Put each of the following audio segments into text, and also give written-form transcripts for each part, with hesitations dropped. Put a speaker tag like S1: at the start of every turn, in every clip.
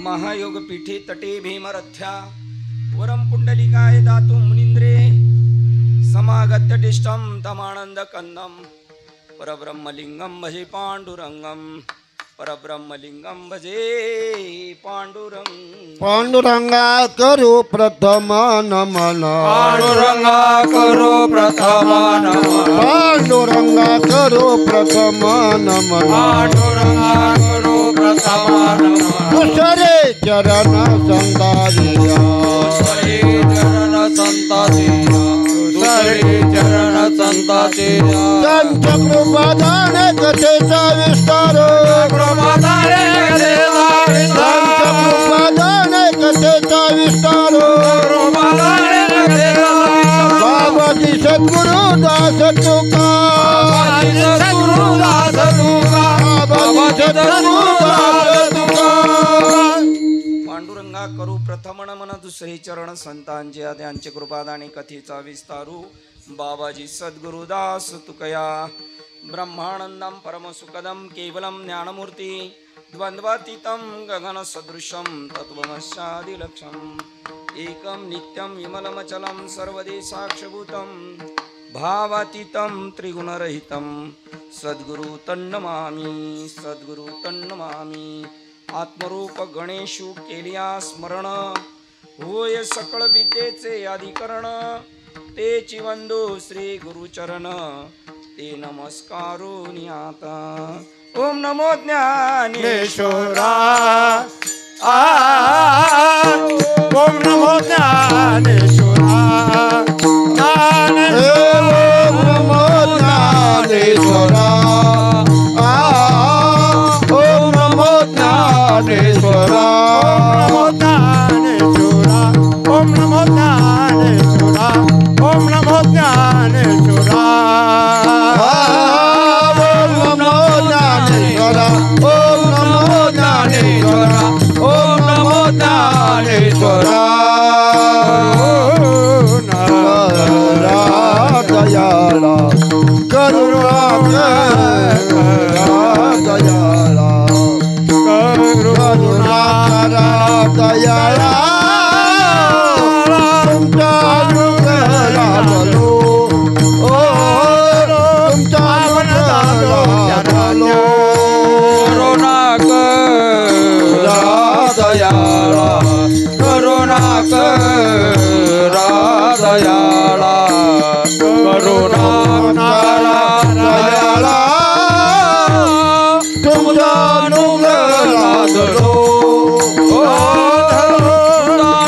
S1: महायोगपीठे तटे भीमरथ्या वरम पुंडलिकाय दातु मुनीन्द्रे समागत्यटिष्ठं तमानंद कंदम परब्रह्मलिंगम भजे पांडुरंगम परब्रह्मलिंगम भजे पांडुरंग
S2: पांडुरंगा करू प्रथम नमन
S3: पांडुरंगा करू प्रथम नमन
S2: पांडुरंगा करू प्रथम नमन
S3: पांडुरंगा करू प्रथम नमन
S2: दुसरे चरण संतारिया
S3: दुसरे चरण संतातिया दुसरे चरण संतातिया
S2: त्यांच कृपादान कथेचा विस्तार
S3: प्रमादारे कथेचा विस्तार
S2: त्यांच कृपादान कथेचा विस्तार
S3: प्रमादारे कथेचा
S2: बाबाजी सद्गुरु दास तुका
S3: सद्गुरु दास तुका
S2: बाबाजी सद्गुरु दास तुका
S1: पांडुरंगा करू प्रथम नमन दुसरे चरण संतांचे आद्यांचे कृपादानी कथेचा विस्तारू बाबाजी सद्गुरुदास तुकया ब्रह्मानंदम परमसुखदम केवलम ज्ञानमूर्ती द्वंद्वातीतं गगन सदृशं तत्त्वमस्यादिलक्ष्यम् एकं नित्यं विमलमचलं सर्वदेशाक्षभूतं भावातीतं त्रिगुणरहितं सद्गुरु तन्नमामि सद्गुरु तन्नमामि आत्मरूप गणेशु केलिया स्मरण होय सकळ विद्येचे अधिकरण तेची वंदो श्री गुरुचरण ते नमस्कारो नियाता ओम नमो ज्ञानेश्वरा
S3: ओम नमो ज्ञानेश्वरा
S2: ओम नमो ज्ञानेश्वरा ओम नमो ज्ञानेश्वरा
S3: ओम नमो ज्ञानेश्वरा ओम नमो ज्ञानेश्वरा
S2: ओम नमो ज्ञानेश्वरा ओम नमो ज्ञानेश्वरा ओम नमो ज्ञानेश्वरा दयाला करुणा दयाला करुणा दयाला तुमच्या अनुग्रहालो ओ तुमच्या अनुग्रहालो
S3: करुणा दयाळा करुणा दयाळा करुणा
S2: दयाला तुमच्या अनुग्रहालो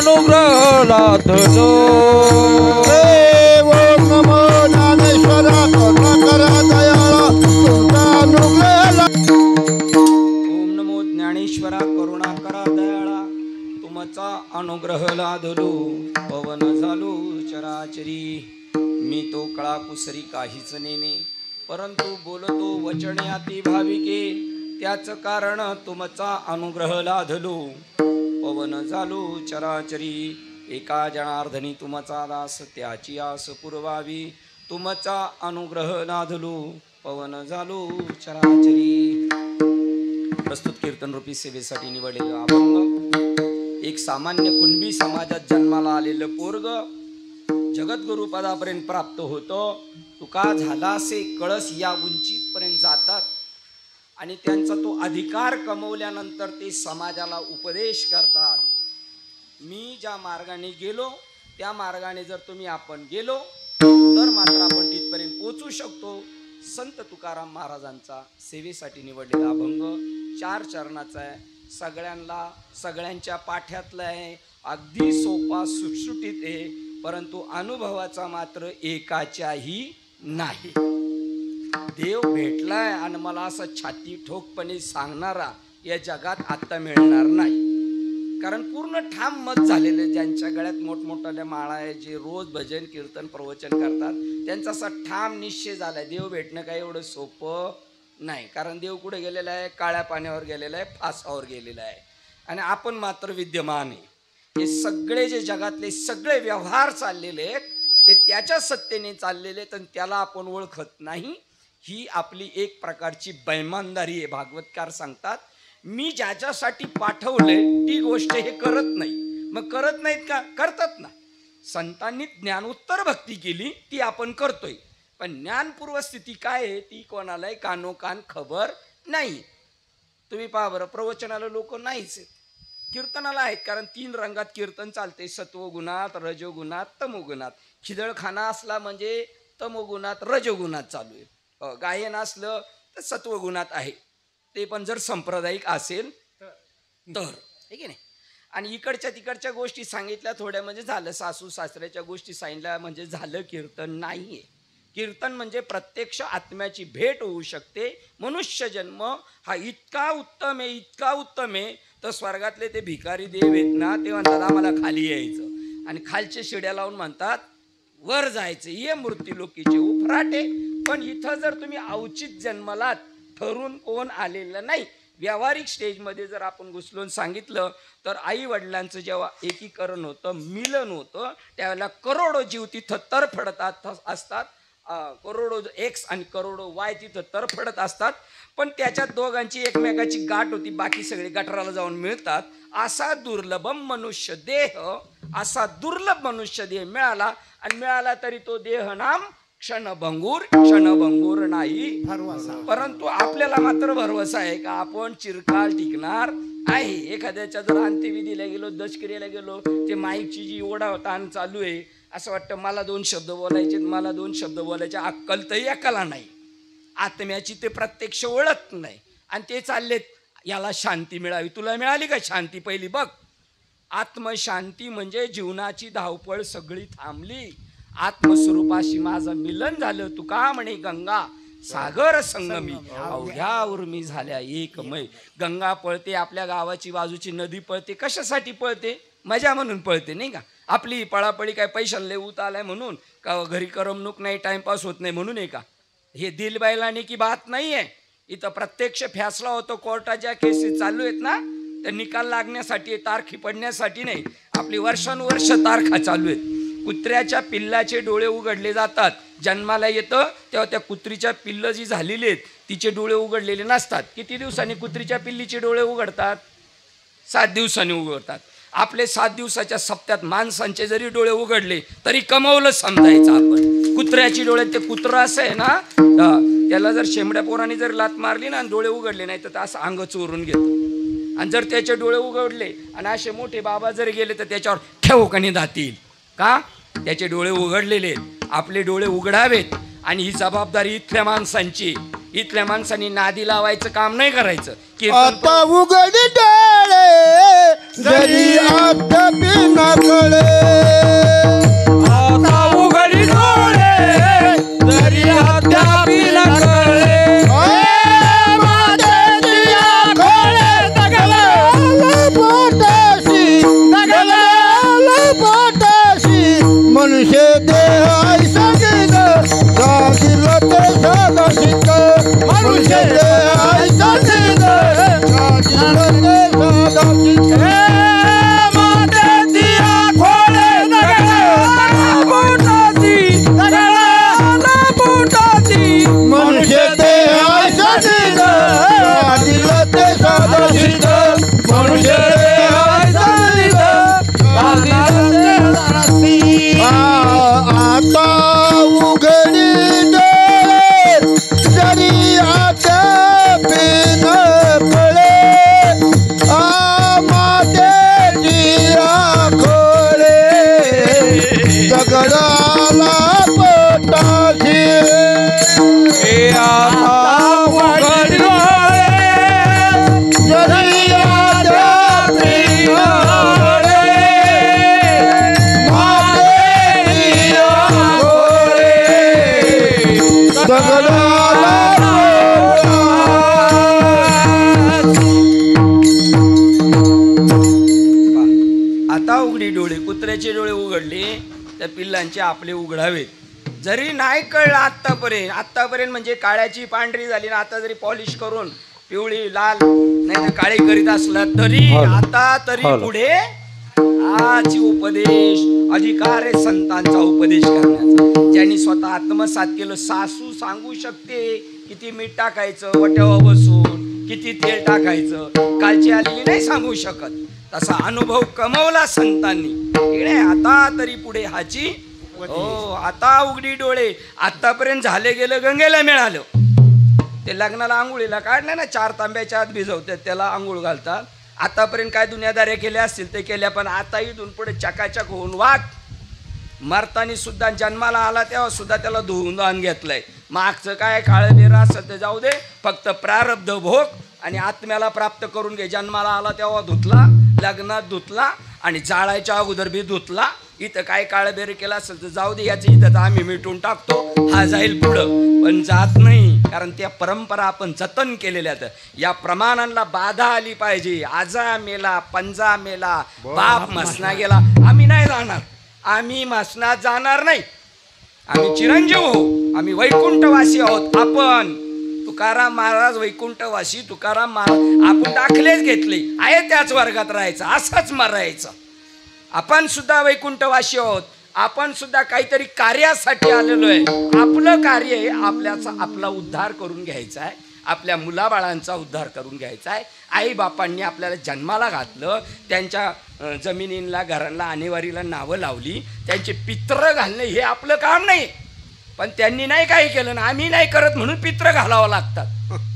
S3: अनुग्रहालो
S2: ओम नमो ज्ञानेश्वरा करुणा करा दयाला तुमच्या अनुग्रहाला
S1: ओम नमो ज्ञानेश्वरा करुणा करा दयाळा तुमचा अनुग्रह लादलो पवन झालो चराचरी मी तो कळा कुसरी काहीच नेने परंतु बोलतो वचने अति भाविके त्याच कारण तुमचा अनुग्रह लादलो पवन झालो चराचरी एका जनार्दनी तुमचा दास त्याची आस पुरवावी तुमचा अनुग्रह लादलो पवन झालो चराचरी प्रस्तुत कीर्तन रूपी सेवेसाठी निवडलेलं अभंग एक सामान्य कुणबी समाजात जन्माला आलेलं पोरग जगद्गुरु पदापर्यंत प्राप्त होतो तुका झालासे कळस या उंचीपर्यंत जातात आणि त्यांचा तो अधिकार कमवल्यानंतर ते समाजाला उपदेश करतात मी ज्या मार्गाने गेलो त्या मार्गाने जर तुम्ही आपण गेलो तर मात्र आपण तिथपर्यंत पोहोचू शकतो संत तुकाराम महाराजांचा सेवेसाठी निवडलेला अभंग 4 चरणाचा आहे. सगळ्यांच्या पाठ्यातला आहे. अगदी सोपा सुटसुटीत आहे, परंतु अनुभवाचा मात्र एकाच्याही नाही. देव भेटलाय आणि मला असं छाती ठोकपणे सांगणारा या जगात आता मिळणार नाही. कारण पूर्ण ठाम मत झालेले, ज्यांच्या गळ्यात मोठमोठ्या माळा आहे, जे रोज भजन कीर्तन प्रवचन करतात, त्यांचा असा ठाम निश्चय झालाय देव भेटणं काही एवढं सोपं नाही. कारण देव कुठे गेलेला आहे? काळ्या पाण्यावर गेलेला आहे, फासावर गेलेला आहे, आणि आपण मात्र विद्यमान आहे. हे सगळे जे जगातले सगळे व्यवहार चाललेले आहेत ते त्याच्या सत्तेने चाललेले आहेत, आणि त्याला आपण ओळखत नाही. ही आपली एक प्रकारची बैमानदारी आहे. भागवतकार सांगतात, मी ज्याच्यासाठी पाठवले ती गोष्ट हे करत नाही. मग करत नाहीत का? करतात ना. संतांनी ज्ञानोत्तर भक्ती केली ती आपण करतोय, पण ज्ञानपूर्व स्थिती काय आहे ती कोणालाही कानोकान खबर नाही. तुम्ही पहा बरं, प्रवचनाला लोक नाहीच आहेत, कीर्तनाला आहेत. कारण 3 रंगात कीर्तन चालते, सत्वगुणात, रजोगुणात, तमोगुणात. खिदळखाना असला म्हणजे तमोगुणात, रजोगुणात चालू आहे. गायन असलं तर सत्वगुणात आहे, ते पण जर सांप्रदायिक असेल तर, आहे की नाही. आणि इकडच्या तिकडच्या गोष्टी सांगितल्या थोड्या म्हणजे झालं, सासू सासऱ्याच्या गोष्टी सांगितल्या म्हणजे झालं. कीर्तन नाही आहे. कीर्तन म्हणजे प्रत्यक्ष आत्म्याची भेट होऊ शकते. मनुष्य जन्म हा इतका उत्तम आहे, इतका उत्तम आहे, तर स्वर्गातले ते भिकारी देव आहेत ना, ते म्हणतात आम्हाला खाली यायचं, आणि खालचे शिड्या लावून म्हणतात वर जायचं. ये मृत्यूलोकीचे उफराटे. पण इथं जर तुम्ही अवचित जन्मलात, ठरून कोण आलेलं नाही. व्यावहारिक स्टेजमध्ये जर आपण घुसलून सांगितलं तर आई वडिलांचं जेव्हा एकीकरण होतं, मिलन होतं, त्यावेळेला करोडो जीव तिथं तरफडतात असतात. करोडो एक्स आणि करोडो वाय तिथं तरफडत असतात. पण त्याच्यात दोघांची एकमेकाची गाठ होती, बाकी सगळे गटाराला जाऊन मिळतात. असा दुर्लभ मनुष्य दुर्लभ मनुष्य देह मिळाला, आणि मिळाला तरी तो देह नाम क्षणभंगूर नाही. परंतु आपल्याला मात्र भरवसा आहे का आपण चिरकाल टिकणार आहे. एखाद्याच्या जर अंत्यविधीला गेलो, दशक्रियेला गेलो, ते माईकची जी ओढा ताण चालू आहे, असं वाटतं मला 2 शब्द बोलायचे, अक्कल तर एकाला नाही. आत्म्याची ते प्रत्यक्ष ओळख नाही, आणि ते चाललेत याला शांती मिळावी. तुला मिळाली का शांती? पहिली बघ. आत्मशांती म्हणजे जीवनाची धावपळ सगळी थांबली, आत्मस्वरूपाशी माझं मिलन झालं. तुका म्हणे गंगा सागर संगमी, अवघ्या उर्मी झाल्या एकमय. गंगा पळते, आपल्या गावाची बाजूची नदी पळते. कशासाठी पळते? मजा म्हणून पळते, नाही का. आपली पळापळी काय पैशाला लेवत आलाय म्हणून का, घरी करमणूक नाही, टाइमपास होत नाही म्हणून आहे का? हे दिल बैलाने की बात नाही आहे. इथं प्रत्यक्ष फैसला होतो. कोर्टाच्या केसेस चालू आहेत ना, तर निकाल लागण्यासाठी, तारखी पडण्यासाठी नाही. आपली वर्षानुवर्ष तारखा चालू आहेत. कुत्र्याच्या पिल्लाचे डोळे उघडले जातात. जन्माला येतं तेव्हा त्या कुत्रीच्या पिल्ल जी झालेली आहेत तिचे डोळे उघडलेले नसतात. किती दिवसांनी कुत्रीच्या पिल्लीचे डोळे उघडतात? 7 दिवसांनी उघडतात. आपले 7 दिवसाच्या सप्त्यात माणसांचे जरी डोळे उघडले तरी कमवलं समजायचं आपण. कुत्र्याची डोळे, ते कुत्रं असं आहे ना, त्याला जर शेंबड्या पोराने जर लात मारली ना आणि डोळे उघडले नाही तर असं अंग चोरून घेतो. आणि जर त्याचे डोळे उघडले आणि असे मोठे बाबा जर गेले तर त्याच्यावर ठेवकणी जातील. का? त्याचे डोळे उघडलेले. आपले डोळे उघडावेत, आणि ही जबाबदारी इथल्या माणसांची. इथल्या माणसांनी नादी लावायचं काम नाही करायचं.
S2: आता उघडी डोळे जरी अद्यापि न कळे,
S3: आता उघडी डोळे जरी अद्यापि न कळे,
S2: मनुष्य देह ऐसा दिलं साधिलं ते साधा शिक. मनुष्य देह ऐसा दिलं साधिलं ते साधा शिक. मनुष्य देह ऐसा दिलं साधिलं ते साधा शिक. मनुष्य देह ऐसा दिलं साधिलं ते साधा शिक. आता उघडी डोळे जरी आता
S1: डोळ्यांचे आपले उघडावेत. जरी नाही कळलं आत्तापर्यंत म्हणजे काळ्याची पांढरी झाली ना, आता जरी पॉलिश करून पिवळी लाल नाही ना काळी करीत असला तरी आता तरी पुढे आजची उपदेश अधिकार आहे संतांचा उपदेश करण्याचा. ज्यांनी स्वतः आत्मसात केलं. सासू सांगू शकते किती मीठ टाकायचं वट्यावर बसून, किती तेल टाकायचं, कालची आलेली नाही सांगू शकत. तसा अनुभव कमवला संतांनी. इकडे आता तरी पुढे हाची हो आता उघडी डोळे. आतापर्यंत झाले गेलं गंगेला मिळालं. ते लग्नाला आंघोळीला काढलं ना 4 तांब्याच्या आत भिजवतात त्याला आंघोळ घालतात. आतापर्यंत काय दुनियादाऱ्या केल्या असतील ते केल्या, पण आता इथून पुढे चकाचक होऊन वाघ. मरतानी सुद्धा जन्माला आला तेव्हा सुद्धा त्याला धुवून घेतलंय. मागचं काय काळं निरा असं ते जाऊ दे, फक्त प्रारब्ध भोग आणि आत्म्याला प्राप्त करून घे. जन्माला आला तेव्हा धुतला, लग्नात धुतला आणि जाळायच्या अगोदर बी धुतला. इथं काय काळं बेर केलं असेल तर जाऊ दे, याचं इथं आम्ही मिटून टाकतो, हा जाईल पुढं. पण जात नाही, कारण त्या परंपरा आपण जतन केलेल्या आहेत. या प्रमाणांना बाधा आली पाहिजे. आजा मेला, पंजा मेला, बाप मसना गेला, आम्ही नाही जाणार. आम्ही मसनात जाणार नाही. आम्ही चिरंजीव हो, आम्ही वैकुंठवासी आहोत. आपण तुकाराम महाराज वैकुंठवासी, तुकाराम महाराज आपण दाखलेच घेतले आहे, त्याच वर्गात राहायचं, असंच मरायचं. आपण सुद्धा वैकुंठवासी आहोत. आपण सुद्धा काहीतरी कार्यासाठी आलेलो आहे. आपलं कार्य आहे आपला उद्धार करून घ्यायचा आहे, आपल्या मुलाबाळांचा उद्धार करून घ्यायचा आहे. आई बापांनी आपल्याला जन्माला घातलं, त्यांच्या जमिनींना घरांना आणेवारीला नावं लावली, त्यांचे पित्र घालणे हे आपलं काम नाही. पण त्यांनी नाही काही केलं ना, आम्ही नाही करत म्हणून पित्र घालावं लागतात.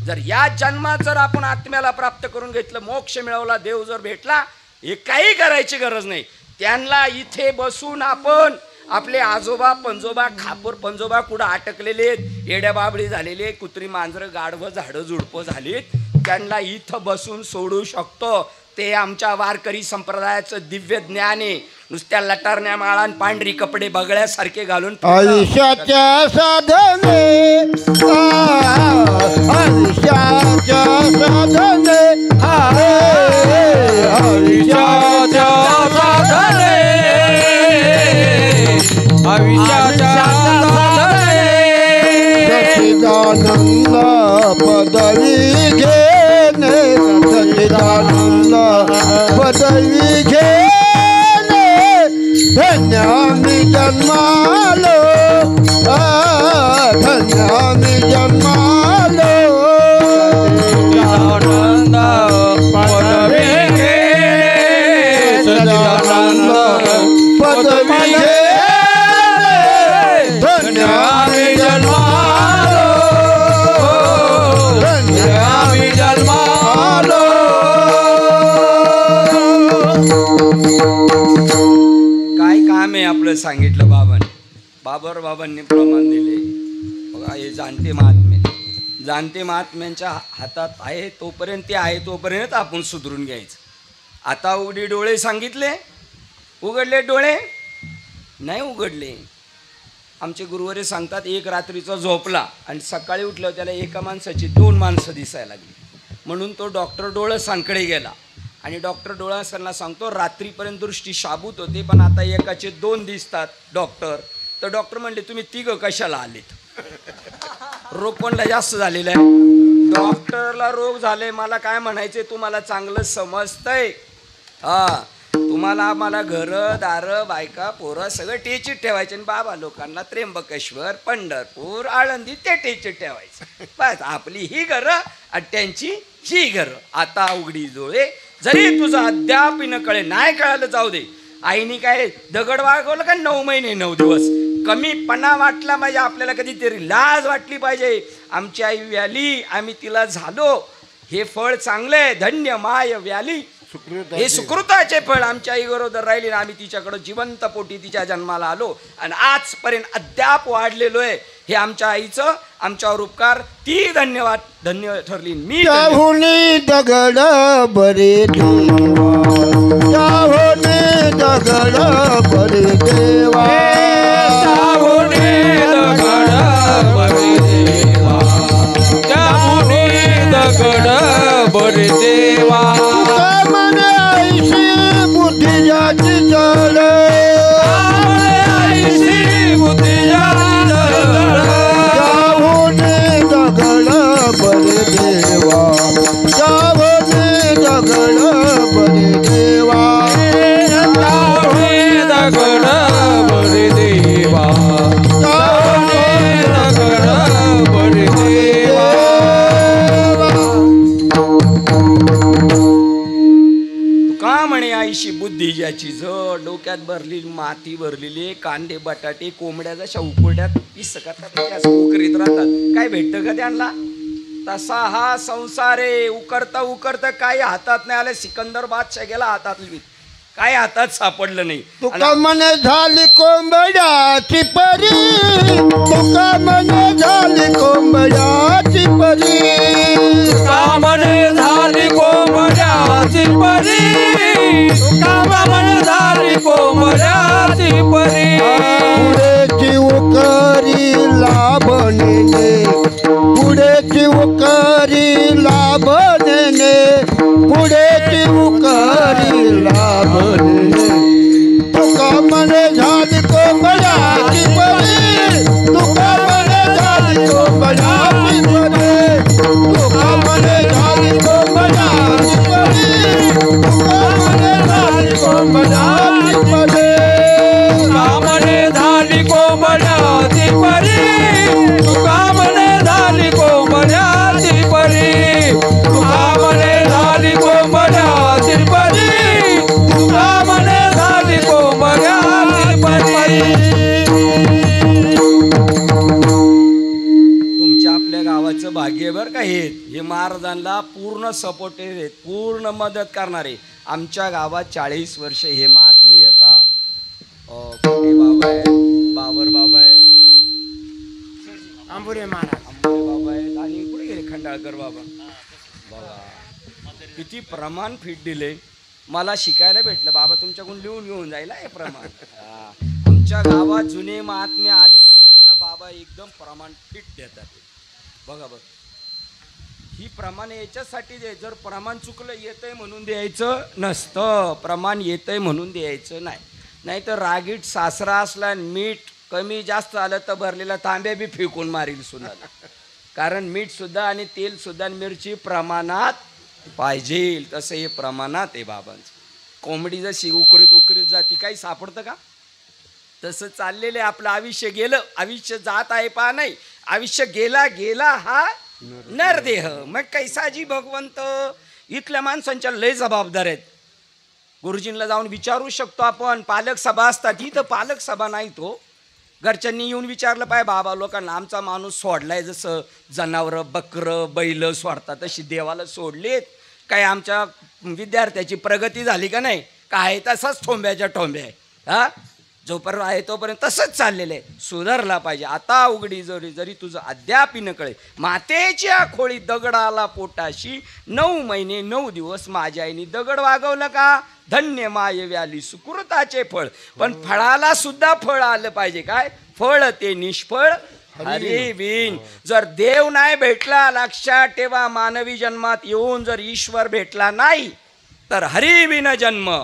S1: जर या जन्मात जर आपण आत्म्याला प्राप्त करून घेतलं, मोक्ष मिळवला, देव जर भेटला, हे काही करायची गरज नाही. त्यांना इथे बसून आपण आपले आजोबा पंजोबा खापर पंजोबा कुठं अटकलेले, येड्या बाबळी झालेले, कुत्री मांजरं गाढवं झाडं झुडपं झालीत, त्यांना इथं बसून सोडू शकतो. ते आमच्या वारकरी संप्रदायाचं दिव्य ज्ञान आहे. नुसत्या लटारण्या माळान पांढरी कपडे बगळ्यासारखे घालून
S2: आयुष्याच्या साधने, आयुष्याच्या साधने,
S3: आयुष्याच्या साधने, आयुष्याच्या साधने,
S2: सच्चिदानंद पदवी घेणे, सच्चिदानंद पदवी घेणे, धन्य मी जन्मालो, धन्य मी जन्मालो.
S3: आनंद पदवी घे, सच्चिदानंद पदवी घे, धन्य आम्ही जन्मालो, धन्य आम्ही जन्मालो.
S1: काय काम आहे आपलं सांगितलं बाबांनी प्रमाण दिले. बघा हे जाणते महात्मे, जाणते महात्म्यांच्या हातात आहे तोपर्यंत ते आहे तोपर्यंत आपण सुधरून घ्यायचं. आता उघडी डोळे सांगितले, उघडले डोळे नाही उघडले. आमचे गुरुवारी सांगतात एक रात्रीचा झोपला आणि सकाळी उठल्यावर त्याला एका माणसाची 2 माणसं दिसायला लागली. म्हणून तो डॉक्टर डोळसांकडे गेला आणि डॉक्टर डोळसांना सांगतो रात्रीपर्यंत दृष्टी शाबूत होते, पण आता एकाचे 2 दिसतात डॉक्टर. तर डॉक्टर म्हणले तुम्ही 3 कशाला आलेत? रोग कोणला जास्त झालेला आहे? डॉक्टरला रोग झाले. मला काय म्हणायचे, तुम्हाला चांगलं समजतंय. तुम्हाला आम्हाला घरं दारं बायका पोरं सगळं टेचीत ठेवायचे आणि बाबा लोकांना त्र्यंबकेश्वर पंढरपूर आळंदी ते टेचीत ठेवायचं. बस आपली ही घरं आणि त्यांची ही घरं. आता उघडी डोळे, जरी तुझं अद्याप न कळे, नाही कळालं जाऊ दे. आईने काय दगड वागवलं का 9 महिने 9 दिवस? कमीपणा वाटला पाहिजे आपल्याला, कधीतरी लाज वाटली पाहिजे. आमची आई व्याली, आम्ही तिला झालो, हे फळ चांगले, धन्य माय व्याली, हे सुकृताचे फळ. आमच्या आई बरोबर राहिली ना, आम्ही तिच्याकडं जिवंत पोटी तिच्या जन्माला आलो आणि आजपर्यंत अद्याप वाढलेलो आहे. हे आमच्या आईचं आमच्यावर उपकार, ती धन्य ठरली. मी
S2: त्याहुनी दगड बरे देवा, त्याहुनी दगड बरे देवा,
S3: त्याहुनी दगड बरे देवा, त्याहुनी दगड बरे देवा.
S2: मने ऐशी बुद्धी जाची जळ,
S3: ऐशी
S1: ढिजाची जड डोक्यात भरलेली माती भरलेली कांदे बटाटे कोंबड्या जशा उकड्यात पिस करतात त्या उकरीत राहतात. काय भेटतं का त्यांना? तसा हा संसार आहे. उकरता उकरता काही हातात नाही आलं. सिकंदर बादशाह गेला हातात काय हातात सापडलं नाही.
S2: तुका म्हणे झाली कोंबड्याची परी, तुका म्हणे झाली कोंबड्याची परी,
S3: तुका म्हणे झाली कोंबड्याची परी, तुका म्हणे झाली कोंबड्याची परी.
S2: पुढेची उकरी लाभणे, पुढेची उकरी लाभणे, पुढेची उकरी लाभणे. तुका म्हणे झाली कोंबड्याची परी, तुका म्हणे झाली कोंबड्याची परी, तुका म्हणे झाली कोंबड्याची परी, तुका म्हणे झाली कोंबड्याची परी.
S3: तुका म्हणे झाली कोंबड्याची परी, तुका म्हणे झाली कोंबड्याची परी, तुका म्हणे झाली कोंबड्याची परी, तुका म्हणे झाली कोंबड्याची परी.
S1: तुमच्या आपल्या गावाचं भाग्य बरं का हे महाराजांना पूर्ण सपोर्टिव्ह आहेत, पूर्ण मदत करणारे. आमच्या गावात 40 वर्ष हे महात्मे येतात. कोटे बाबा आहेत, बाबर बाबा आहेत,
S3: आंबुरे महाराज,
S1: आंबोरे बाबा आहेत आणि कुठे गेले खंडाळकर बाबा. बाबा किती प्रमाण फिट दिले मला शिकायला भेटलं. बाबा तुमच्याकडून लिहून घेऊन जायला हे प्रमाण. आमच्या गावात जुने महात्मे आले का त्यांना बाबा एकदम प्रमाण फिट देतात. बघा बघ ही प्रमाण याच्यासाठी दे. जर प्रमाण चुकलं येतंय म्हणून द्यायचं नसतं, प्रमाण येतंय म्हणून द्यायचं नाही. नाही तर रागीट सासरा असला आणि मीठ कमी जास्त आलं तर भरलेला तांब्या बी फेकून मारील सुद्धा. कारण मीठ सुद्धा आणि तेल सुद्धा मिरची प्रमाणात पाहिजे. तसं हे प्रमाणात आहे बाबांचं. कोंबडी जशी उकरीत उकरीत जाती काही सापडतं का? तसं चाललेलं आहे आपलं आयुष्य. गेलं आयुष्य जात आहे पहा नाही. आयुष्य गेला गेला हा नरदेह. मग कैसाजी भगवंत इथल्या माणसांच्या लय जबाबदार आहेत. गुरुजींना जाऊन विचारू शकतो आपण. पालक सभा असतात इथं पालक सभा नाही. तो घरच्यांनी येऊन विचारलं पाहिजे बाबा लोकांना आमचा माणूस सोडलाय. जसं जनावरं बकरं बैल सोडतात तशी देवाला सोडलेत. काय आमच्या विद्यार्थ्याची प्रगती झाली का नाही? काय तसाच ठोंब्याच्या ठोंब्या आहे. हा जोपर्यंत आहे तोपर्यंत तसंच चाललेलं आहे. सुधारला पाहिजे. आता उघडी जरी तुझं अद्याप न कळे. मातेच्या खोळी दगडाला पोटाशी 9 महिने 9 दिवस माझ्या आईने दगड वागवलं का? धन्य माय व्याली सुकृताचे फळ. पण फळाला सुद्धा फळ आलं पाहिजे. काय फळ ते निष्फळ हरिविन. जर देव नाही भेटला लक्षात ठेवा. मानवी जन्मात येऊन जर ईश्वर भेटला नाही तर हरिविन जन्म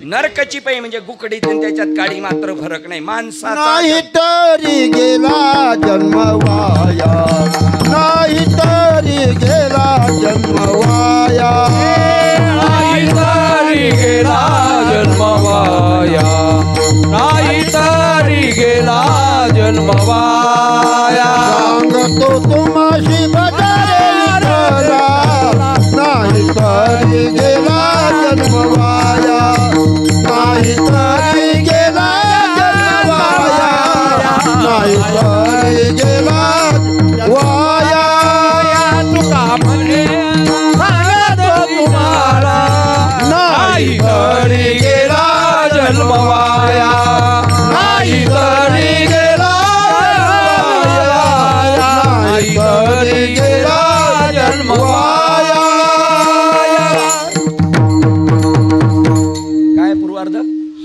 S1: नरकची पै म्हणजे गुकडीत त्याच्यात काळी मात्र फरक नाही. माणसाचा
S2: नाही तरी गेला जन्म वाया, नाही तरी गेला जन्म वाया,
S3: नाही तरी गेला जन्म वाया, नाही तरी गेला जन्म वाया.
S2: सांगतो तुम्हाशी बजारे विठ्ठला, नाही तरी गेला जन्म वाया, नाही तरी गेला जन्म वाया, नाही तरी गेला वाया.
S3: तुका म्हणे सांगतो तुम्हाला, नाही तरी गेला जन्म वाया, नाही तरी गेला नाही तरी गेला जन्म वाया.
S1: काय पूर्वार्ध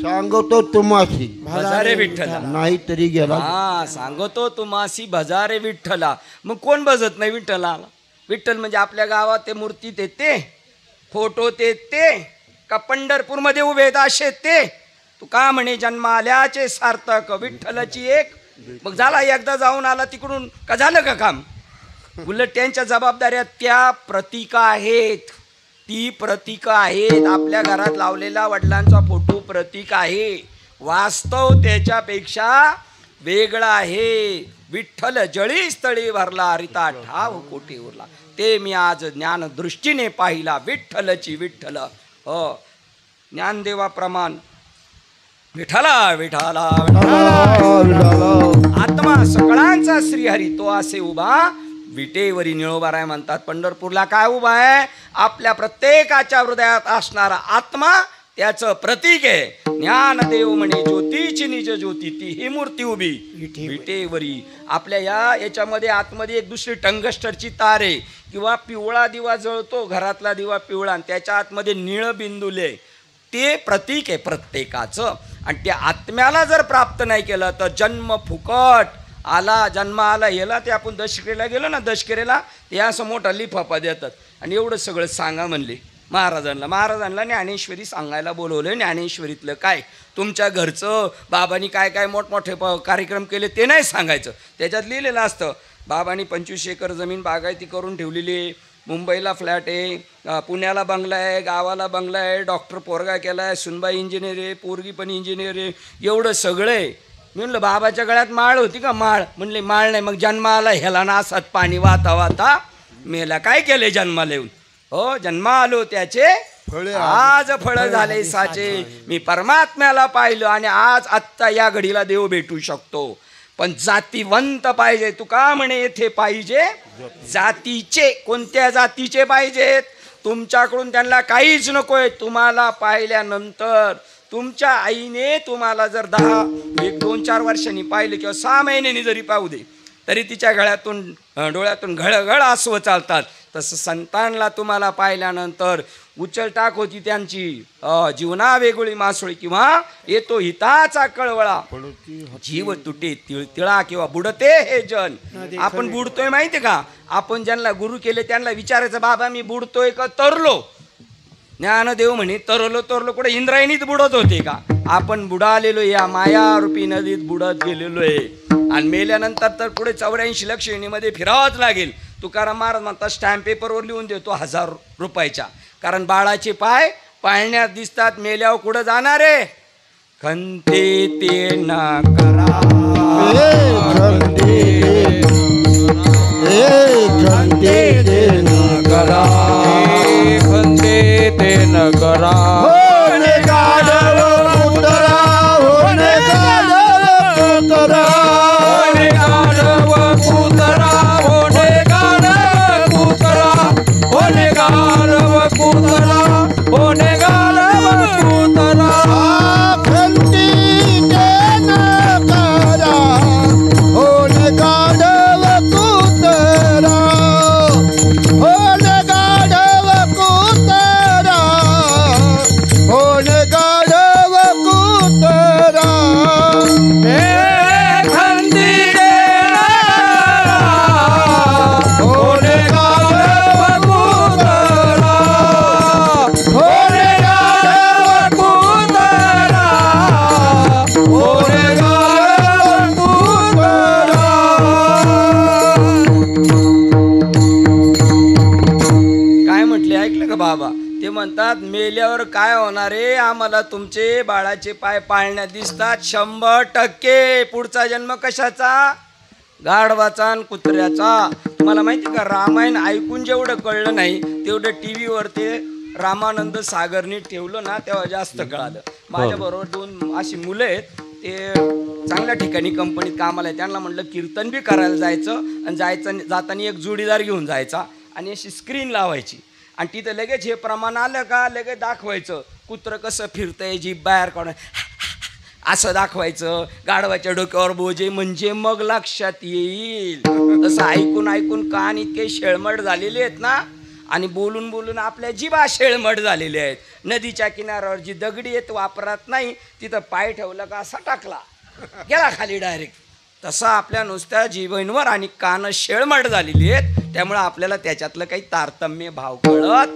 S2: सांगतो तुम्हाशी
S1: भजारे विठ्ठला.
S2: नाही तरी गेला.
S1: हा सांगतो तुम्हासी भजारे विठ्ठला. मग कोण भजत नाही विठ्ठलाला? विठ्ठल म्हणजे आपल्या गावात ते मूर्ती ते फोटो ते का पंढरपूरमध्ये उभे आहेत असे ते. तू का म्हणे जन्म आल्याचे सार्थक विठ्ठलाची एक. मग झाला एकदा जाऊन आला तिकडून का झालं का काम? उलट त्यांच्या जबाबदाऱ्या त्या प्रतीका आहेत. ती प्रतीका आहेत. आपल्या घरात लावलेला वडिलांचा फोटो प्रतीक आहे. वास्तव त्याच्यापेक्षा वेगळा आहे. विठ्ठल जळी स्थळी भरला हरिता ठाव कोटी उरला. ते मी आज ज्ञान दृष्टीने पाहिला. विठ्ठलची विठ्ठल. हो ज्ञानदेवाप्रमाण विठाला विठाला
S2: विठाला
S1: आत्मा सकळांचा श्रीहरी तो असे उभा विटेवरी निळोबा राय म्हणतात. पंढरपूरला काय उभा आहे? आपल्या प्रत्येकाच्या हृदयात असणारा आत्मा त्याचं प्रतीक आहे. ज्ञानदेव म्हणे ज्योतीची निज ज्योती ती ही मूर्ती उभी विटेवरी. आपल्या याच्यामध्ये आतमध्ये एक दुसरी टंगस्टरची तार आहे किंवा पिवळा दिवा जळतो, घरातला दिवा पिवळा, आणि त्याच्या आतमध्ये निळ बिंदुले, ते प्रतीक आहे प्रत्येकाचं. आणि त्या आत्म्याला जर प्राप्त नाही केलं तर जन्म फुकट. जन्म आला याला ते आपण दशकरेला गेलो ना, दशकरेला ते असं मोठा लिफाफा देतात आणि एवढं सगळं सांगा म्हणले महाराजांना ज्ञानेश्वरी सांगायला बोलवलं. ज्ञानेश्वरीतलं काय, तुमच्या घरचं बाबांनी काय काय मोठमोठे कार्यक्रम केले ते नाही सांगायचं. त्याच्यात लिहिलेलं असतं बाबांनी 25 एकर जमीन बागायती करून ठेवलेली आहे, मुंबईला फ्लॅट आहे, पुण्याला बंगला आहे, गावाला बंगला आहे, डॉक्टर पोरगा केला आहे, सुनबाई इंजिनियर आहे, पोरगी पण इंजिनियर आहे, एवढं सगळं आहे. मी म्हणलं बाबाच्या गळ्यात माळ होती का? माळ. म्हणले माळ नाही. मग जन्माला ह्याला नासात पाणी वाता वाता मेला काय केले जन्माला येऊन? हो, जन्मा आलो त्याचे आज फळ झाले साचे. मी परमात्म्याला पाहिलं आणि आज आत्ता या घडीला देव भेटू शकतो. पण जातीवंत पाहिजे. तू का म्हणे येथे पाहिजे जातीचे. कोणत्या जातीचे पाहिजेत? तुमच्याकडून त्यांना काहीच नकोय. तुम्हाला पाहिल्यानंतर तुमच्या आईने तुम्हाला जर 2-4 वर्षांनी पाहिलं किंवा 6 महिन्यांनी जरी पाहू दे तरी तिच्या डोळ्यातून घळघळ आसव चालतात. तसं संतांना तुम्हाला पाहिल्यानंतर उचलटाक होती त्यांची. जीवना वेगळी मासोळी किंवा येतो हिताचा कळवळा. जीव तुटे तिळतिळा किंवा बुडते हे जन. आपण बुडतोय माहिती का? आपण ज्यांना गुरु केले त्यांना विचारायचं, बाबा मी बुडतोय का तरलो? ज्ञानदेव म्हणे तरलो कुठे इंद्रायणीत बुडत होते का? आपण बुडालेलो या मायारूपी नदीत बुडत गेलेलो आहे. आणि मेल्यानंतर तर पुढे 84 लक्ष योनीमध्ये फिरावंच लागेल. तुकाराम महाराज म्हणतात स्टॅम्प पेपरवर लिहून देतो 1000 रुपयाच्या. कारण बाळाचे पाय पाळण्यात दिसतात, मेल्यावर कुठं जाणार आहे? खंते ते न करा,
S2: खंते ते न करा,
S3: खंते ते न करा.
S2: होणे गाढव कुतरा, होणे गाढव कुतरा,
S3: होणे गाढव कुतरा, होणे गाढव कुतरा, होणे गाढव कुतरा, होणे गाढव कुतरा.
S2: खंती ते न करा, होणे गाढव कुतरा, होणे गाढव कुतरा, होणे गाढव कुतरा.
S3: हे खंती देना, होणे गाढव कुतरा, होणे गाढव कुतरा, होणे गाढव कुतरा.
S1: काय म्हटले ऐकलं का बाबा? ते म्हणतात मेल्यावर काय होणार आहे? आम्हाला तुमचे बाळाचे पाय पाळण्यात दिसतात 100%. पुढचा जन्म कशाचा? गाढवाचा आणि कुत्र्याचा. तुम्हाला माहिती का रामायण ऐकून जेवढं कळलं नाही तेवढं TV ते रामानंद सागरने ठेवलं ना तेव्हा जास्त कळालं. माझ्याबरोबर 2 अशी मुलं आहेत, ते चांगल्या ठिकाणी कंपनीत कामाला आहे. त्यांना म्हटलं कीर्तन बी करायला जायचं आणि जाताना एक जोडीदार घेऊन जायचा आणि अशी स्क्रीन लावायची आणि तिथं लगेच हे प्रमाण आलं का लगेच दाखवायचं. कुत्रं कसं फिरतंय, जीभ बाहेर काढून असं दाखवायचं, गाढवाच्या डोक्यावर बोजे, म्हणजे मग लक्षात येईल. तसं ऐकून कान इतके शेळमट झालेले आहेत ना, आणि बोलून आपल्या जीभा शेळमट झालेले आहेत. नदीच्या किनाऱ्यावर जी दगडी येत वापरात नाही तिथं पाय ठेवला का असा टाकला गेला खाली डायरेक्ट. तसं आपल्या नुसत्या जीवनवर आणि कान शेळमट झालेली आहेत. त्यामुळे आपल्याला त्याच्यातलं काही तारतम्य भाव कळत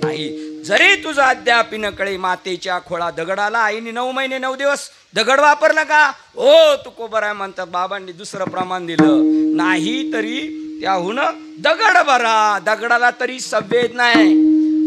S1: नाही. जरी तुझं अद्याप न कळे मातेच्या खोळा दगडाला आईने 9 महिने 9 दिवस दगड वापरला का? ओ तुकोबराय म्हणतात बाबांनी दुसरं प्रमाण दिलं नाही तरी त्याहून दगड बरा. दगडाला तरी संवेद नाही.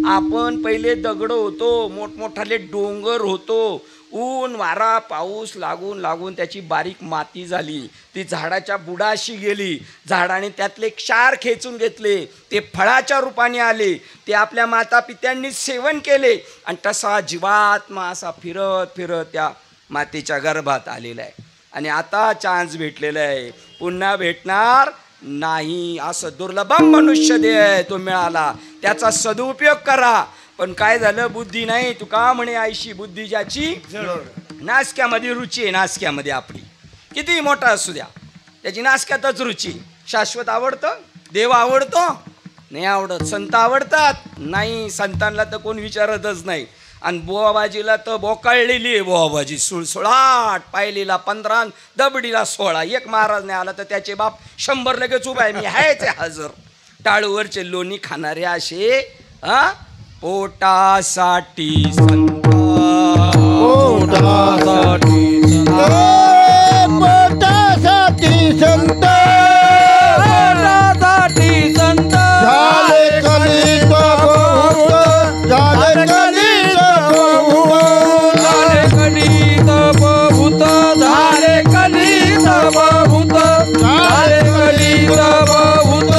S1: आपण पहिले दगड होतो, मोठमोठाले डोंगर होतो, ऊन वारा पाऊस लागून लागून त्याची बारीक माती झाली, ती झाडाच्या बुडाशी गेली, झाडाने त्यातले क्षार खेचून घेतले, ते फळाच्या रूपाने आले, ते आपल्या माता पित्यांनी सेवन केले आणि तसा जीवात्मा असा फिरत फिरत त्या मातेच्या गर्भात आलेला आहे. आणि आता चान्स भेटलेला आहे, पुन्हा भेटणार नाही. असं दुर्लभम मनुष्य देह तो मिळाला, त्याचा सदुपयोग करा. पण काय झालं, बुद्धी नाही. तू का म्हणे आईशी बुद्धी ज्याची नासक्यामध्ये रुची आहे, नासक्यामध्ये आपली किती मोठा असू द्या त्याची नासक्यातच रुची. शाश्वत आवडतं, देव आवडतो नाही आवडत, संत आवडतात नाही, संतांना तर कोण विचारतच नाही. आणि बोवाबाजीला तर बोकाळलेली आहे, बोवाबाजी सुळसुळाट, पायलीला 15 दबडीला 16. एक महाराज नाही आला तर त्याचे बाप 100 लगेच उभा आहे, मी आहेच हजर. टाळूवरचे लोणी खाणारे असे पोटासाठी संत,
S2: पोटासाठी संत,
S3: पोटासाठी संत,
S2: झाले कलित बहुत, झाले कलित बहुत,
S3: झाले कलित बहुत, झाले कलित बहुत, झाले कलित बहुत,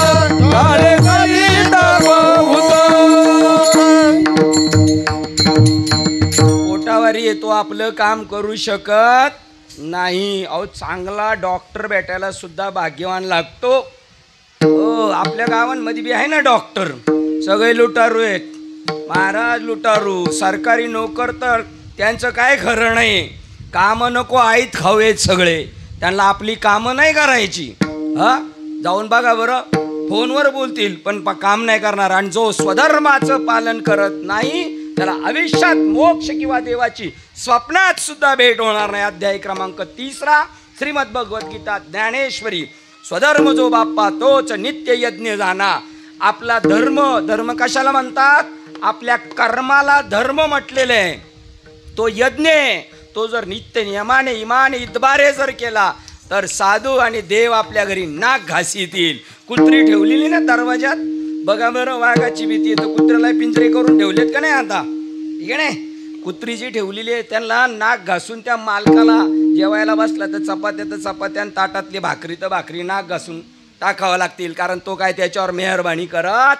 S3: झाले कलित बहुत.
S1: पोटावारी येतो आपलं काम करू शकत नाही. अहो चांगला डॉक्टर भेटायला सुद्धा भाग्यवान लागतो. हो, आपल्या गावांमध्ये बी आहे ना डॉक्टर, सगळे लुटारू आहेत. महाराज लुटारू, सरकारी नोकर तर त्यांचं काय खरं नाही. कामं नको आईत खावेत सगळे, त्यांना आपली कामं नाही करायची. जाऊन बघा बरं, फोनवर बोलतील पण काम नाही करणार. आणि जो स्वधर्माचं पालन करत नाही त्याला आयुष्यात मोक्ष किंवा देवाची स्वप्नात सुद्धा भेट होणार नाही. अध्याय क्रमांक 3 श्रीमद भगवद्गीता ज्ञानेश्वरी. स्वधर्म जो बाप्पा तोच नित्य यज्ञ जाणा. आपला धर्म, धर्म कशाला म्हणतात? आपल्या कर्माला धर्म म्हटलेले आहे. तो यज्ञ तो जर नित्य नियमाने इमाने इतबारे जर केला तर साधू आणि देव आपल्या घरी नाक घासीतील. कुत्री ठेवलेली ना दरवाजात, बघा बरं, वाघाची भीती आहे तर कुत्र्याला पिंजरे करून ठेवलेत का नाही आता, ठीक आहे नाही? कुत्री जी ठेवलेली आहे त्यांना नाक घासून त्या मालकाला जेवायला बसला तर चपात्या आणि ताटातली भाकरी तर भाकरी नाक घासून टाकावं लागतील, कारण तो काय त्याच्यावर मेहरबानी करत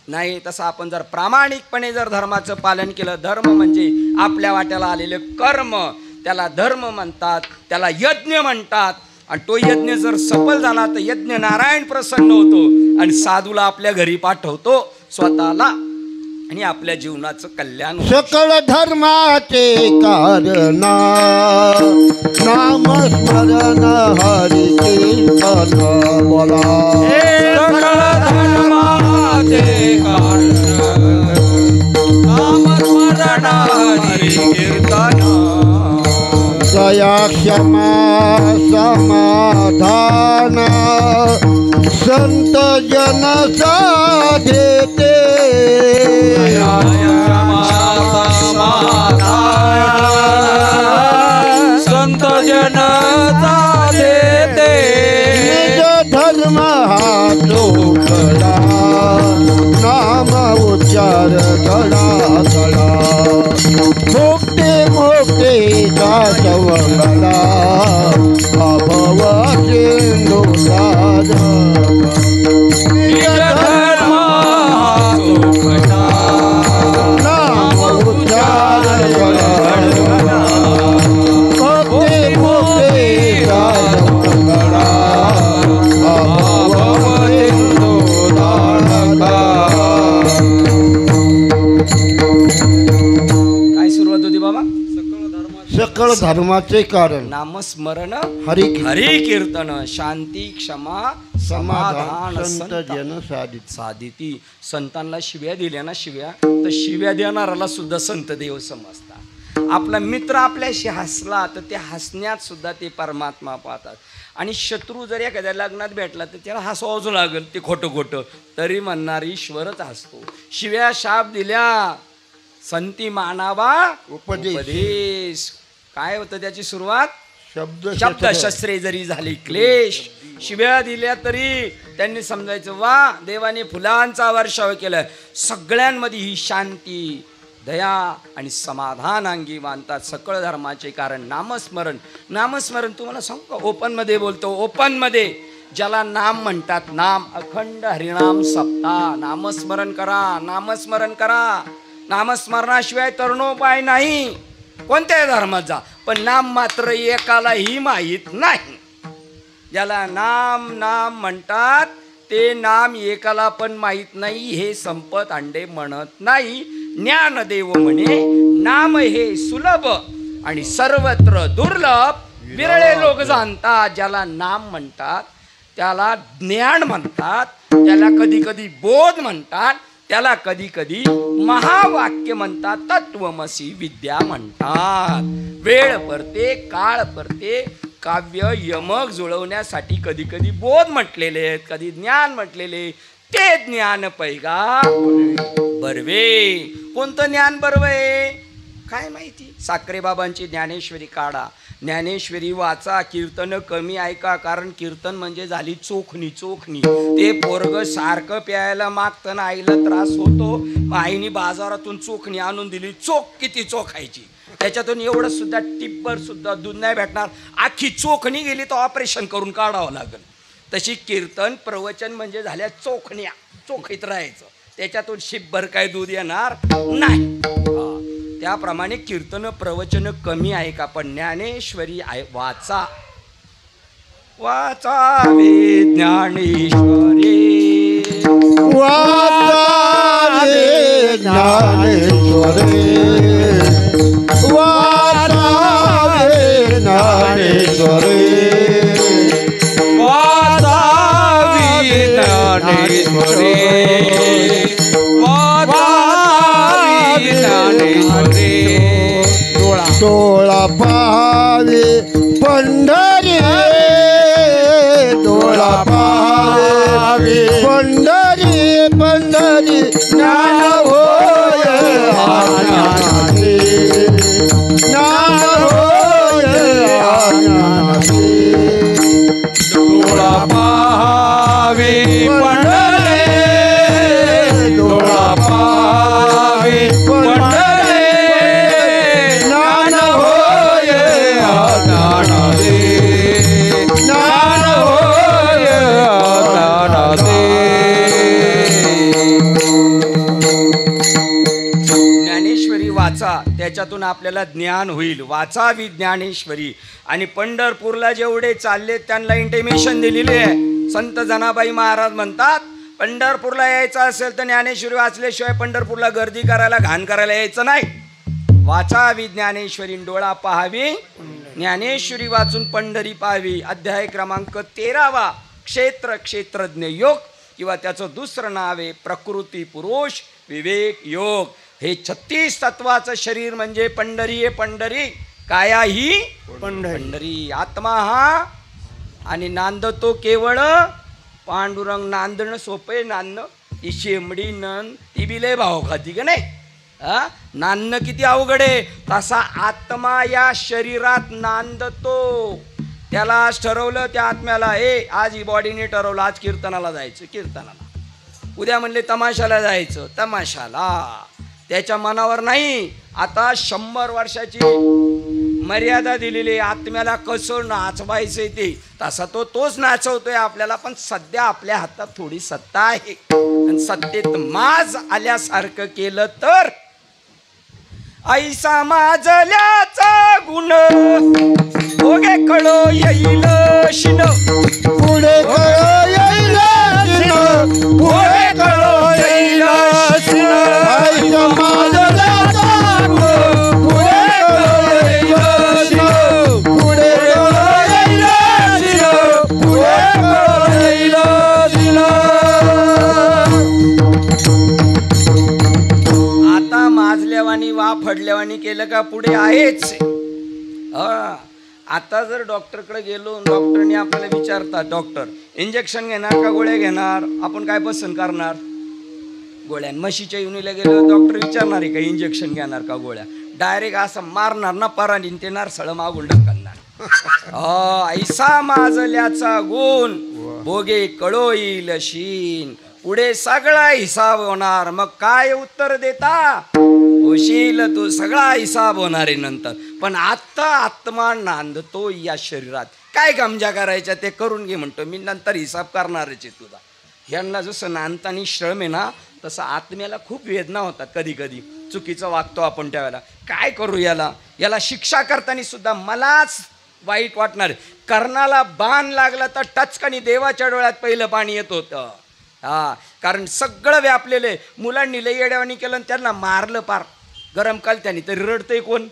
S1: नाही. तसं आपण जर प्रामाणिकपणे जर धर्माचं पालन केलं, धर्म म्हणजे आपल्या वाट्याला आलेले कर्म, त्याला धर्म म्हणतात, त्याला यज्ञ म्हणतात. आणि तो यज्ञ जर सफल झाला तर यज्ञ नारायण प्रसन्न होतो आणि साधूला आपल्या घरी पाठवतो स्वतःला, आणि आपल्या जीवनाचं कल्याण होतं.
S2: सकळ धर्माचे कारण नाम स्मरण हरी कीर्तन बोला.
S3: सकळ धर्माचे कारण नाम स्मरण हरी कीर्तन.
S2: दया क्षमा समाधान संत जन साधेते.
S3: संत जन देते.
S2: निज धर्म हा चोखडा नाम उच्चार धडा धडा. मोठे दासवला अभव सिंधू साधा.
S3: निज धर्म चोखडा
S2: नाम उच्चार धडा. मोठे दासवला अभव सिंधू साधा.
S1: काय सुरुवात होती बाबा?
S2: सकळ धर्माचे कारण
S1: नामस्मरण
S2: हरी
S1: हरी कीर्तन. शांती क्षमा समाधान
S2: संत जन साधित.
S1: साधिती. संतांना शिव्या दिल्या ना, शिव्या तर शिव्या देणाऱ्याला सुद्धा संत देव समजतात. आपला मित्र आपल्याशी हसला तर त्या हसण्यात सुद्धा ते परमात्मा पाहतात. आणि शत्रू जर एखाद्या लग्नात भेटला तर त्याला हसवावच लागेल, ते खोटं खोटं तरी म्हणणार ईश्वरच हसतो. शिव्या शाप दिल्या संती मानावा उपदेश. काय होतं त्याची सुरुवात? शब्द शस्त्रे जरी झाली क्लेश. शिव्या दिल्या तरी त्यांनी समजायचं वा देवाने फुलांचा वर्षाव केलाय. सगळ्यांमध्ये ही शांती दया आणि समाधान अंगी मानतात सकळ धर्माचे कारण नामस्मरण. नामस्मरण तुम्हाला सांगू का, ओपनमध्ये बोलतो, ओपनमध्ये ज्याला नाम म्हणतात, नाम अखंड हरिनाम सप्ताह, नामस्मरण करा, नामस्मरण करा. नामस्मरणाशिवाय तरुणोपाय नाही. कोणत्याही धर्मात जा, पण नाम मात्र एकालाही माहीत नाही. ज्याला नाम नाम म्हणतात ते नाम एकाला पण माहीत नाही, हे संपत अंडे म्हणत नाही. ज्ञानदेव म्हणे नाम हे सुलभ आणि सर्वत्र दुर्लभ, विरळे लोक जाणतात. ज्याला नाम म्हणतात त्याला ज्ञान म्हणतात, त्याला कधी कधी बोध म्हणतात, त्याला कधी कधी महावाक्य म्हणतात, तत्वमसी विद्या म्हणतात. वेळ परते, काळ परते, काव्य यमक जुळवण्यासाठी कधी कधी बोध म्हटलेले आहेत, कधी ज्ञान म्हटलेले. ते ज्ञान पैगा बर्वे. कोणतं ज्ञान बर्वे काय माहिती. साखरे बाबांची ज्ञानेश्वरी काढा, ज्ञानेश्वरी वाचा, कीर्तन कमी ऐका, कारण कीर्तन म्हणजे झाली चोखणी. चोखणी ते पोरग सारखं प्यायला मागतं ना, आईला त्रास होतो, आईने बाजारातून चोखणी आणून दिली. चोख किती चोखायची, त्याच्यातून एवढं सुद्धा टिप्पर सुद्धा दूध नाही भेटणार. आखी चोखणी गेली तर ऑपरेशन करून काढावं लागेल. तशी कीर्तन प्रवचन म्हणजे झाल्या चोखण्या, चोखीत राहायचं, त्याच्यातून शिपभर काय दूध येणार नाही. त्याप्रमाणे कीर्तन प्रवचन कमी आहे का, पण ज्ञानेश्वरी आहे वाचा. वाचावे ज्ञानेश्वरी,
S2: वाचावे ज्ञानेश्वरी, वाचावे ज्ञानेश्वरी,
S3: वाचावी ज्ञानेश्वरी, वाचावी ज्ञानेश्वरी.
S2: डोळा पाहावे पंढरी, डोळा पाहावे पंढरी, पंढरी ज्ञान होय ज्ञानाची, ज्ञान होय ज्ञानाची.
S3: डोळा पाहावे पंढरी, डोळा पाहावे पंढरी, ज्ञान होय ज्ञानाचे, ज्ञान होय ज्ञानाचे.
S1: ज्ञानेश्वरी वाचा, त्याच्यातून आपल्याला ज्ञान होईल. वाचावी ज्ञानेश्वरी. आणि पंढरपूरला जेवढे चालले त्यांना इंटिमेशन दिलेली आहे. संत जनाबाई महाराज म्हणतात, पंढरपूरला यायचं असेल तर ज्ञानेश्वरी वाचल्याशिवाय पंढरपूरला गर्दी करायला, घाण करायला यायचं नाही. वाचावी ज्ञानेश्वरी, डोळा पाहावी ज्ञानेश्वरी, वाचून पंढरी पाहावी. अध्याय क्रमांक 13, क्षेत्र क्षेत्रज्ञ योग, किंवा त्याचं दुसरं नाव आहे प्रकृती पुरुष विवेक योग. हे 36 तत्वाचं शरीर म्हणजे पंढरी आहे. पंढरी काया ही पंढरी, आत्मा हा. आणि नांदतो केवळ पांडुरंग. नांदणं सोपे, नांदणं ती शेंबडी नंद ती बिले भाव खाती का नाही. नांदणं किती अवघड आहे. तसा आत्मा या शरीरात नांदतो. त्याला आज ठरवलं, त्या आत्म्याला आज ही बॉडीने ठरवलं आज कीर्तनाला जायचं, कीर्तनाला. उद्या म्हणले तमाशाला जायचं, तमाशाला. त्याच्या मनावर नाही. आता 100 वर्षाची मर्यादा दिलेली. आत्म्याला कसं नाचवायचंय ते तसा तोच नाचवतोय आपल्याला. पण सध्या आपल्या हातात थोडी सत्ता आहे. आणि सत्तेत माज आल्यासारखं केलं तर ऐसा माजल्याचा गुण ओगे कळो येईल शिन,
S2: पुढे कळो येईल शिन, पुढे कळो येईल शिन. ऐसा माजल्याचा गुण पुढे कळो येईल शिन, पुढे कळो येईल शिन, पुढे कळो येईल शिन.
S1: आता माजल्यावानी वा फडल्यावानी केलं का पुढे आहेच. आता जर डॉक्टरकडे गेलो, डॉक्टरने आपल्याला विचारतात, डॉक्टर इंजेक्शन घेणार का गोळ्या घेणार, आपण काय पसंत करणार, गोळ्या. म्हशीच्या युनीला गेलो, डॉक्टर विचारणार आहे का इंजेक्शन घेणार का गोळ्या. डायरेक्ट असं मारणार ना परानी, ते नारसळ मागून ढकलणार. ऐसा माजल्याचा गुण भोगे कळो येईल शीन, पुढे सगळा हिसाब होणार. मग काय उत्तर देता, होशील तू, सगळा हिसाब होणार आहे नंतर. पण आत्ता आत्मा नांदतो या शरीरात. काय गमजा करायच्या ते करून घे म्हणतो मी, नंतर हिसाब करणारच आहे तुझा. ह्यांना जसं नांदताना श्रम आहे ना, तसं आत्म्याला खूप वेदना होतात. कधी कधी चुकीचं वागतो आपण त्यावेळेला. काय करू याला शिक्षा करताना सुद्धा मलाच वाईट वाटणार. कर्णाला बाण लागला तर टचकनी देवाच्या डोळ्यात पहिलं पाणी येत होतं. कारण सगळं व्यापलेले. मुलांनी लई येड्यावानी केलं आणि त्यांना मारलं पार गरम कालत्यानी, तरी रडतंय कोण?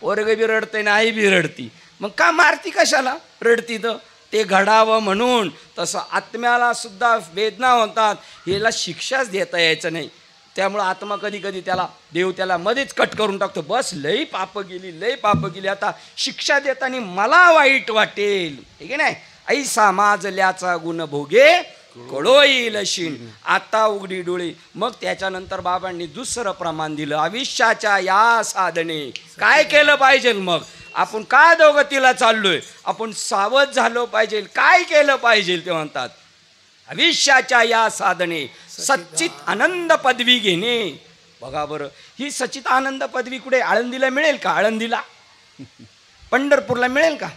S1: पोरग बी रडतंय ना आई बी रडती. मग का मारती कशाला? रडती तर ते घडावं म्हणून. तसं आत्म्याला सुद्धा वेदना होतात, याला शिक्षाच देता यायचं नाही. त्यामुळं आत्मा कधी कधी देव त्याला मध्येच कट करून टाकतो. बस लई पाप गेली, आता शिक्षा देताना मला वाईट वाटेल, ठीक आहे नाही. ऐसा माजल्याचा गुण भोगे कळोईल शिन. आता उघडी डोळे. मग त्याच्यानंतर बाबांनी दुसरं प्रमाण दिलं. आयुष्याच्या या साधने काय केलं पाहिजे? मग आपण काय दोगतीला चाललोय, आपण सावध झालो पाहिजे. काय केलं पाहिजे ते म्हणतात, आयुष्याच्या या साधने सच्चित आनंद पदवी घेणे. बघा बरं, ही सच्चित आनंद पदवी कुठे? आळंदीला मिळेल का? आळंदीला, पंढरपूरला मिळेल का?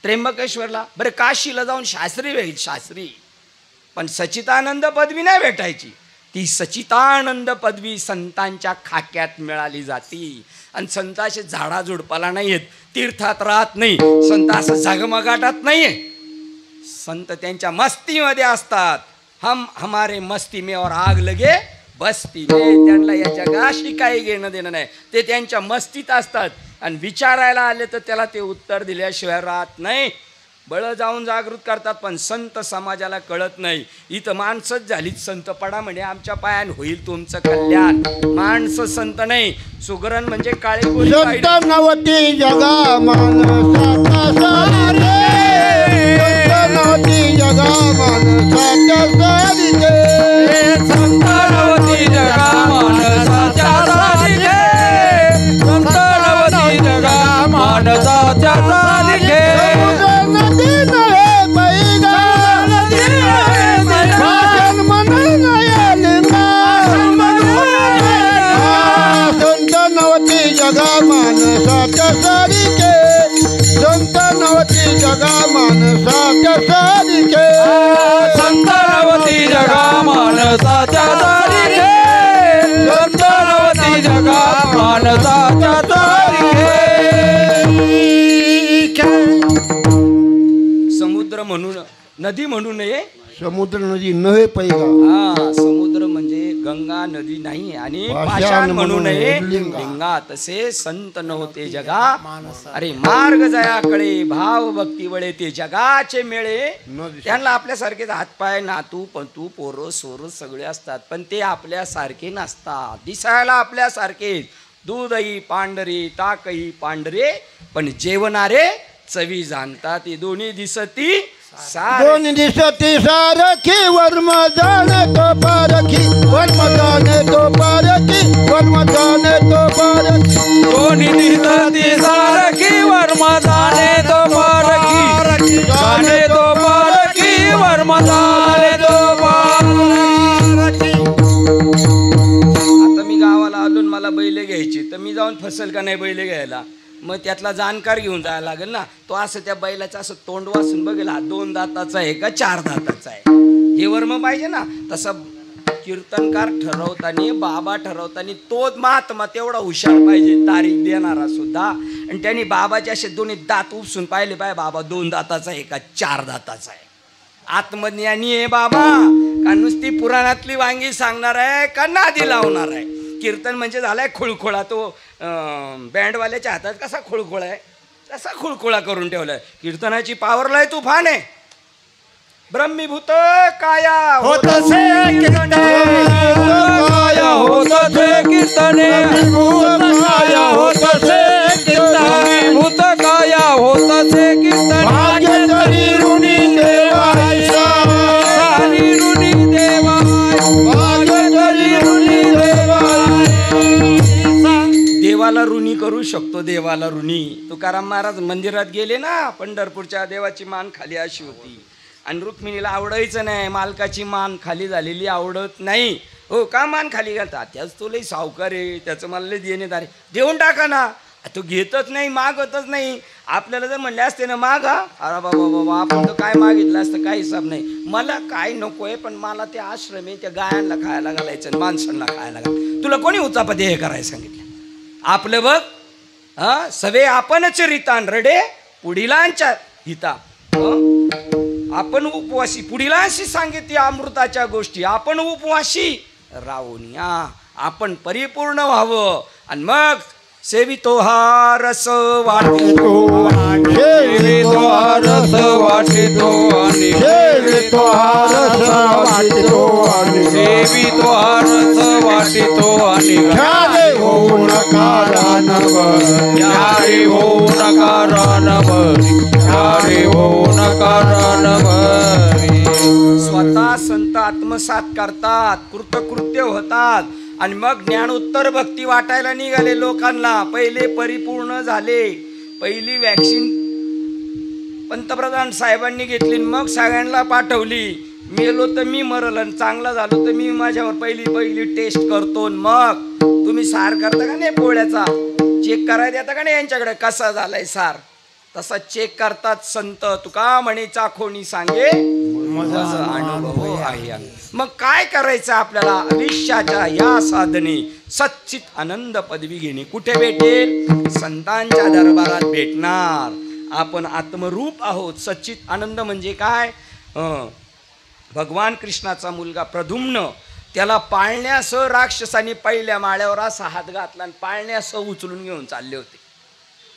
S1: त्र्यंबकेश्वरला? बरं काशीला जाऊन शास्त्री भेट, शास्त्री. पण सच्चितानंद पदवी नाही भेटायची. ती सच्चितानंद पदवी संतांच्या खाक्यात मिळाली जाती. आणि संत असे झाडाझुडपाला नाही आहेत, तीर्थात राहत नाही. संत असं झगमगाटात नाहीये. संत त्यांच्या मस्तीमध्ये असतात. हम हमारे मस्ती में और आग लगे बस्ती में. त्यांना या जगाशी काही घेणं देणं नाही. ते त्यांच्या मस्तीत असतात. आणि विचारायला आले तर त्याला ते उत्तर दिल्याशिवाय राहत नाही. बळ जाऊन जागृत करतात, पण संत समाजाला कळत नाही. इथं माणसंच झालीच संत. पडा म्हणे आमच्या पायान होईल तुमचं कल्याण. माणसं संत नाही. सुगरण म्हणजे काळे गोरी
S2: संत नवती जगा मानसाच्या सारी, संत नवती जगा मानसाच्या सारी,
S3: संत नवती जगा मानसाच्या सारी, संत नवती जगा मानसाच्या सारी.
S2: नदी नये पैगा, भाषण म्हणून येलिंगा. संत नवती जगा मानसाच्या सारिके, संत नवती जगा मानसाच्या सारिके,
S3: संत नवती जगा मानसाच्या सारी, संत नवती जगा मानसाच्या सारी.
S1: समुद्र म्हणून, नदी म्हणू नये.
S2: समुद्र नदी नये पैगा.
S1: समुद्र म्हणजे गंगा नदी नाही. आणि पाषाण म्हणू नये लिंगा. तसे संत नव्हते जगा. अरे मार्ग जयाकडे भाव भक्ती वळे ते जगाचे मेळे. त्यांना आपल्यासारखेच हातपाय नातू पंतू पोरं सोरं सगळे असतात, पण ते आपल्यासारखे नसतात. दिसायला आपल्यासारखे, दूधही पांढरे ताकही पांढरे, पण जेवणारे चवी जाणतात. हे दोन्ही दिसती
S2: दोन दिसती सारखी, वर्म जाणे तो पारखी, वर्म जाणे तो पारखी, वर्म जाणे तो पारखी.
S3: दोन्ही दिसती सारखी, वर्म जाणे तो पारखी, जाणे तो पारखी, वर्म जाणे तो पारखी.
S1: आता मी गावाला आलो, मला बैल घ्यायची, तर मी जाऊन फसल का नाही बैल घ्यायला? मग त्यातला जाणकार घेऊन जायला लागेल ना. तो असं त्या बैलाचं असं तोंड वाचून बघेल, हा 2 दाताचा आहे का 4 दाताचा आहे, हे वर्म पाहिजे ना. तसं कीर्तनकार ठरवताना, बाबा ठरवताना तोच महात्मा तेवढा हुशार पाहिजे, तारीख देणारा सुद्धा. आणि त्यांनी बाबाचे असे दोन्ही दात उपसून पाहिले पाहिजे, बाबा 2 दाताचा आहे का 4 दाताचा आहे. आत्मज्ञानी आहे बाबा का नुसती पुराणातली वांगी सांगणार आहे का नादी लावणार आहे? कीर्तन म्हणजे झालाय खुळखुळा. तो बँडवाल्याच्या हातात कसा खुळखुळा आहे तसा खुळखुळा करून ठेवलाय. कीर्तनाची पावरलाय तुफान आहे. ब्रह्मीभूत काया
S3: होतसे कीर्तने, काया होतसे कीर्तने, भूत काया होतसे कीर्तने, भूत काया होतसे कीर्तने.
S2: भाग्य तरी ऋणी देवायचा,
S3: सारी ऋणी देवाय,
S2: भाग्य तरी ऋणी देवाय.
S1: देवाला ऋणी करू शकतो. देवाला ऋणी. तुकाराम महाराज मंदिरात गेले ना, पंढरपूरच्या देवाची मान खाली अशी होती. आणि रुक्मिणीला आवडायचं नाही, मालकाची मान खाली झालेली आवडत नाही. हो का मान खाली घालता त्याच तो लई सावकार आहे त्याचं मला लई देण्यात आले देऊन टाका ना तो घेतच नाही मागतच नाही आपल्याला जर म्हणले असते ना मागा अरे बाबा बाबा आपण तर काय मागितलं असतं काही हिसाब नाही मला काय नको आहे पण मला ते आश्रम आहे त्या गायांना खायला घालायचं माणसांना खायला घालायचं तुला कोणी उचापते हे करायला सांगितलं आपलं बघ हा सवे आपणच रितान रडे पुढीलांच्या हिता आपण उपवासी पुढीलांशी सांगितली अमृताच्या गोष्टी आपण उपवासी राहून या आपण परिपूर्ण व्हावं आणि मग सेवितो हा रस वाटितो
S2: सेवितो हा रस वाटितो आणि सेवितो हा रस वाटितो आणि
S3: सेवितो हा रस वाटितो आणि
S2: ख्याले होऊ नका रानभर
S3: ख्याले होऊ नका रानभर ख्याले होऊ नका रानभर
S1: स्वतः संत आत्मसात करतात कृतकृत्य होतात आणि मग ज्ञानोत्तर भक्ती वाटायला निघाले लोकांना पहिले परिपूर्ण झाले पहिली वॅक्सिन पंतप्रधान साहेबांनी घेतली मग सगळ्यांना पाठवली मेलो तर मी मरल आणि चांगला झालो तर मी माझ्यावर पहिली टेस्ट करतो मग तुम्ही सार करता का नाही पोळ्याचा चेक करायला देता का नाही यांच्याकडे कसा झालाय सार तसा चेक करतात संत तुका म्हणे चाखोनी सांगे माझा अनुभव आहे मग काय करायचं आपल्याला आयुष्याच्या या साधने सच्चित आनंद पदवी घेणे कुठे भेटेल संतांच्या दरबारात भेटणार आपण आत्मरूप आहोत सच्चित आनंद म्हणजे काय भगवान कृष्णाचा मुलगा प्रद्युम्न त्याला पाळण्यासह राक्षसाने पहिल्या माळ्यावर असा हात घातला आणि पाळण्यासह उचलून घेऊन चालले होते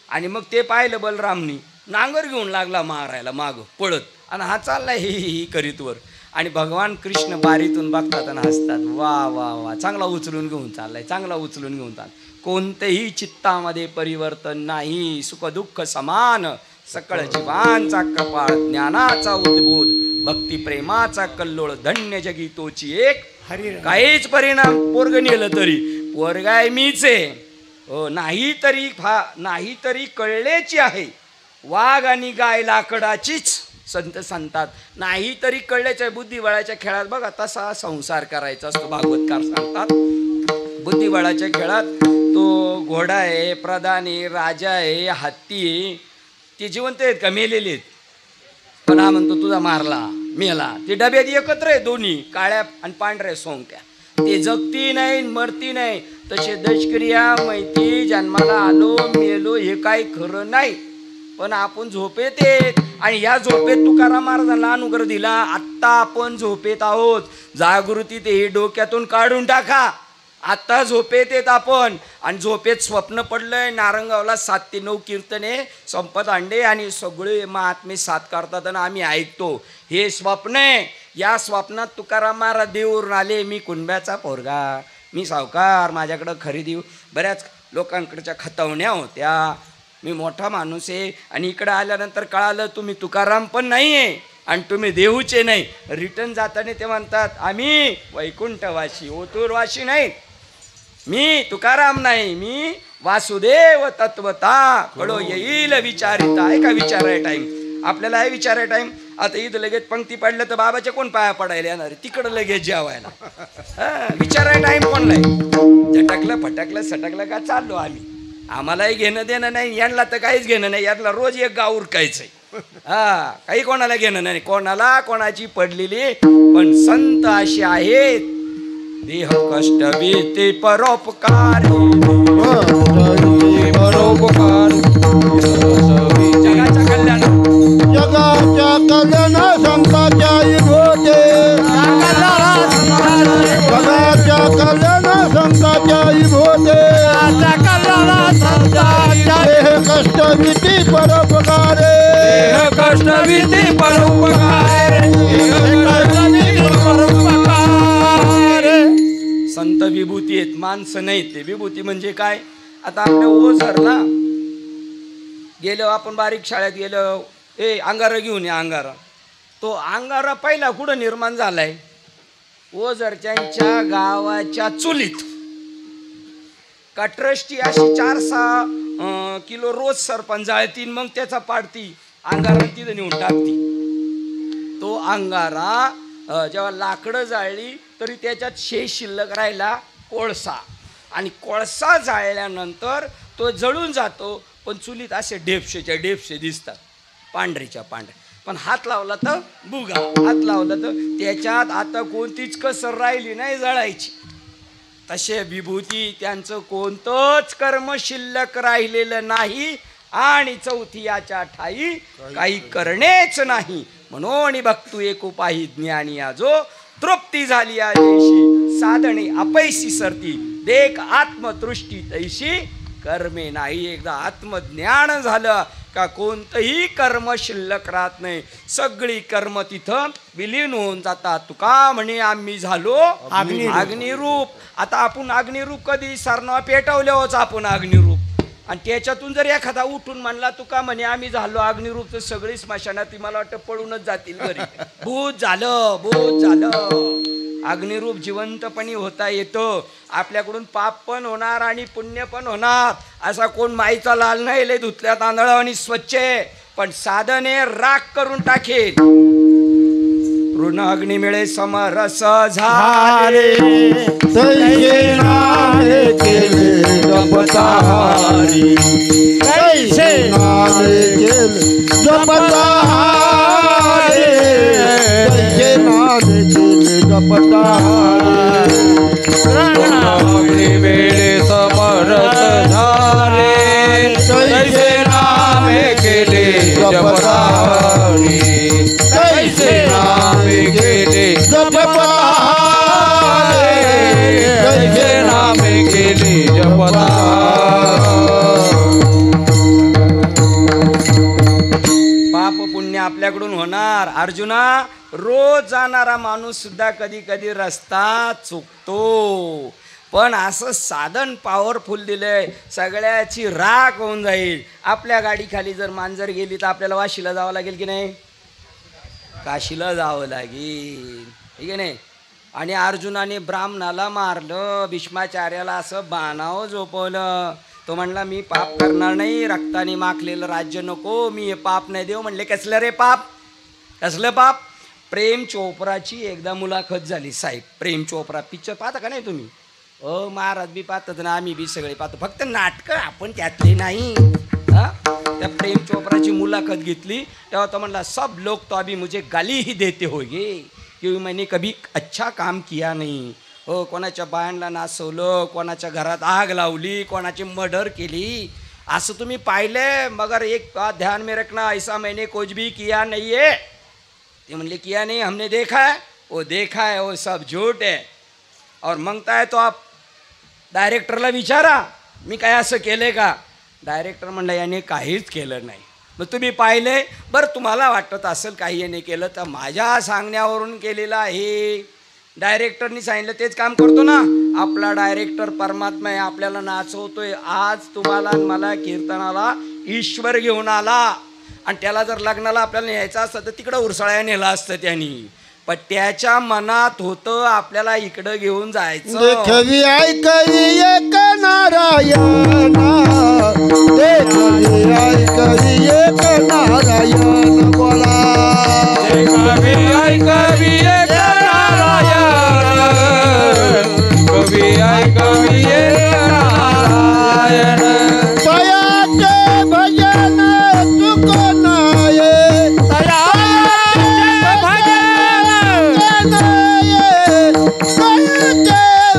S1: आणि मग ते पाहिलं बलरामनी नांगर घेऊन लागला मारायला माग पळत आणि हा चालला ही करीतवर आणि भगवान कृष्ण बारीतून बघतात आणि हसतात वा वा वा चांगला उचलून घेऊन चाललाय चांगला उचलून घेऊन चाल कोणतेही चित्तामध्ये परिवर्तन नाही सुख दुःख समान सकळ जीवांचा कपाळ ज्ञानाचा उद्बोध भक्ती प्रेमाचा कल्लोळ धन्य जगी तोची एक काहीच परिणाम पोरग नेलं तरी पोरगाय मीच आहे हो नाही तरी कळलेची आहे वाघ आणि गाय लाकडाचीच संत सांगतात नाही तरी कळल्याच्या बुद्धिबळाच्या खेळात बघा तसा संसार करायचा असतो भागवतकार सांगतात बुद्धिबळाच्या खेळात तो घोडा आहे प्रधान आहे राजा आहे हत्ती आहे ते जिवंत आहेत का मेलेले आहेत पण हा म्हणतो तुझा मारला मेला ते डब्यात एकत्र आहे दोन्ही काळ्या आणि पांढऱ्या सोंगट्या ते जगती नाही मरती नाही तसे दशक्रिया माहिती जन्माला आलो मेलो हे काही खरं नाही पण आपण झोपेत येत आणि या झोपेत तुकाराम महाराजांना अनुग्रह दिला आत्ता आपण झोपेत आहोत जागृती ते हे डोक्यातून काढून टाका आत्ता झोपेत येत आपण आणि झोपेत स्वप्न पडलंय नारंगावला 7 ते 9 कीर्तने संपत अंडे आणि सगळे महात्मे साथ करतात आणि आम्ही ऐकतो हे स्वप्न आहे या स्वप्नात तुकाराम महाराज देऊरून आले मी कुंब्याचा पोरगा मी सावकार माझ्याकडं खरेदी बऱ्याच लोकांकडच्या खतवण्या होत्या मी मोठा माणूस आहे आणि इकडं आल्यानंतर कळालं तुम्ही तुकाराम पण नाही आहे आणि तुम्ही देऊचे नाही रिटर्न जाताना ते म्हणतात आम्ही वैकुंठवासी ओतूरवासी नाही मी तुकाराम नाही मी वासुदेव तत्वता कळो येईल विचारिता आहे का विचाराय टाईम आपल्याला आहे विचाराय टाईम आता इथं लगेच पंक्ती पडल्या तर बाबाच्या कोण पाया पडायला येणार तिकडं लगेच जेवायला विचाराय टाईम कोणला आहे झटकलं फटकलं सटकलं का चाललो आम्ही आम्हालाही घेणं देणं नाही यांना तर काहीच घेणं नाही यातला रोज एक गाव उरकायचंय काही कोणाला घेणं नाही कोणाला कोणाची पडलेली पण संत असे आहेत देह कष्ट वेते परोपकार जगाच्या कल्याण
S2: संताच्या होते जगाच्या कल्याण संताच्या होते देह कष्ट विधी परोपकारे
S3: कष्ट विधी परोपकारे
S1: संत विभूती आहेत माणसं नाहीत ते विभूती म्हणजे काय आता आपल्या ओझरला गेलो आपण बारीक शाळेत गेलो अंगारा घेऊन या अंगारा तो अंगारा पहिला कुठं निर्माण झालाय ओझरच्यांच्या गावाच्या चुलीत कटरष्टी अशी 4-6 किलो रोज सरपंच जाळतीन मग त्याचा पाडती अंगारा तिथं नेऊन टाकती तो अंगारा जेव्हा लाकडं जाळली तरी त्याच्यात शेष शिल्लक राहिला कोळसा, आणि कोळसा जाळल्यानंतर तो जळून जातो, पण चुलीत असे डेपशेच्या डेपशे दिसतात, पांढरीच्या पांढरे. पण हात लावला तर बुगा, हात लावला तर त्याच्यात आता कोणतीच कसर राहिली नाही जळायची. तसे विभूती त्यांचं कोणतंच कर्म शिल्लक राहिलेलं नाही, आणि चौथी याच्या ठाई काही करणेच नाही. म्हणून बघतू एक उपाही ज्ञानी आजो, तृप्ती झाली आजशी साधने अपैसी सरती, देख आत्मदृष्टी तैशी कर्मे नाही. एकदा आत्मज्ञान झालं का कोणतंही कर्म शिल्लक राहत नाही, सगळी कर्म तिथं विलीन होऊन जातात. तुका म्हणे आम्ही झालो अग्निरूप. आता आपण अग्निरूप कधी सरनावा पेटवल्यावरच आपण अग्निरूप, आणि त्याच्यातून जर एखादा उठून म्हणला तुका म्हणे आम्ही झालो अग्निरूप, तर सगळी स्मशानात ती मला वाटतं पळूनच जातील घरी. भूत झालं, भूत झालं. अग्निरूप जिवंतपणी होता येतं. आपल्याकडून पाप पण होणार आणि पुण्य पण होणार. असा कोण माईचा लाल नाही लय धुतल्या तांदळा आणि स्वच्छ, पण साधने राख करून टाकेल. ऋण अग्नी मिळे समरस झाले,
S2: तैसे नामे केले जपतारी, तैसे नामे केले जपतारी, तैसे नामे केले जपतारी.
S3: अग्नि वेळे समरस झाले, तैसे नामे केले जपतारी, तैसे नामे केले जपतारी, तैसे नामे केले जपतारी.
S1: पाप पुण्य आपल्याकडून होणार. अर्जुना, रोज जाणारा माणूस सुद्धा कधी कधी रस्ता चुकतो, पण असं साधन पॉवरफुल दिलंय, सगळ्याची राख होऊन जाईल. आपल्या गाडीखाली जर मांजर गेली तर आपल्याला वाशीला जावं लागेल की नाही, काशीला जावं लागेल, ठीक आहे नाही. आणि अर्जुनाने ब्राह्मणाला मारलं, भीष्माचार्याला असं बाणाव झोपवलं. तो म्हणला मी पाप करणार नाही, रक्ताने माखलेलं राज्य नको, मी हे पाप नाही देऊ. म्हणले कसलं रे पाप, कसलं पाप. प्रेम चोप्राची एकदा मुलाखत झाली. साहेब प्रेम चोप्रा पिक्चर पाहता का नाही तुम्ही? महाराज बी पाहतात ना, आम्ही बी सगळे पाहतो, फक्त नाटकं आपण त्यातले नाही. हा, त्या प्रेम चोप्राची मुलाखत घेतली तेव्हा तो म्हणला सब लोग तो अभी मुझे गाली ही देते होंगे कि मैंने कभी अच्छा काम किया नहीं. हो, कोणाच्या बायांना नाचवलं, कोणाच्या घरात आग लावली, कोणाची मर्डर केली, असं तुम्ही पाहिले. मगर एक बात ध्यान में रखना, ऐसा मैंने कुछ भी किया नहीं है. ते म्हणले किया नहीं, हमने देखा है, वो देखा है, वो सब झूठ है. और मांगता है तो आप डायरेक्टरला विचारा मी काय असं केलंय का. डायरेक्टर म्हणला याने काहीच केलं नाही. मग तुम्ही पाहिले, बरं तुम्हाला वाटत असेल काही याने केलं, तर माझ्या सांगण्यावरून केलेलं आहे. डायरेक्टरनी सांगितलं तेच काम करतो ना. आपला डायरेक्टर परमात्मा आहे, आपल्याला नाचवतोय. आज तुम्हाला मला कीर्तनाला ईश्वर घेऊन आला, आणि त्याला जर लग्नाला आपल्याला न्यायचं असतं तर तिकडं उरसाळ्या नेला असतं त्यांनी, पण त्याच्या मनात होतं आपल्याला इकडं घेऊन जायचं.
S2: देखवी ऐकवी एक नारायण, देखवी ऐकवी एक नारायण बोला.
S3: कवी ऐकवी एक नारायण, कवी ऐकवी एक नारायण.
S2: तयाचे भजन चुक नाये, तयाचे भजन नाये, तयाचे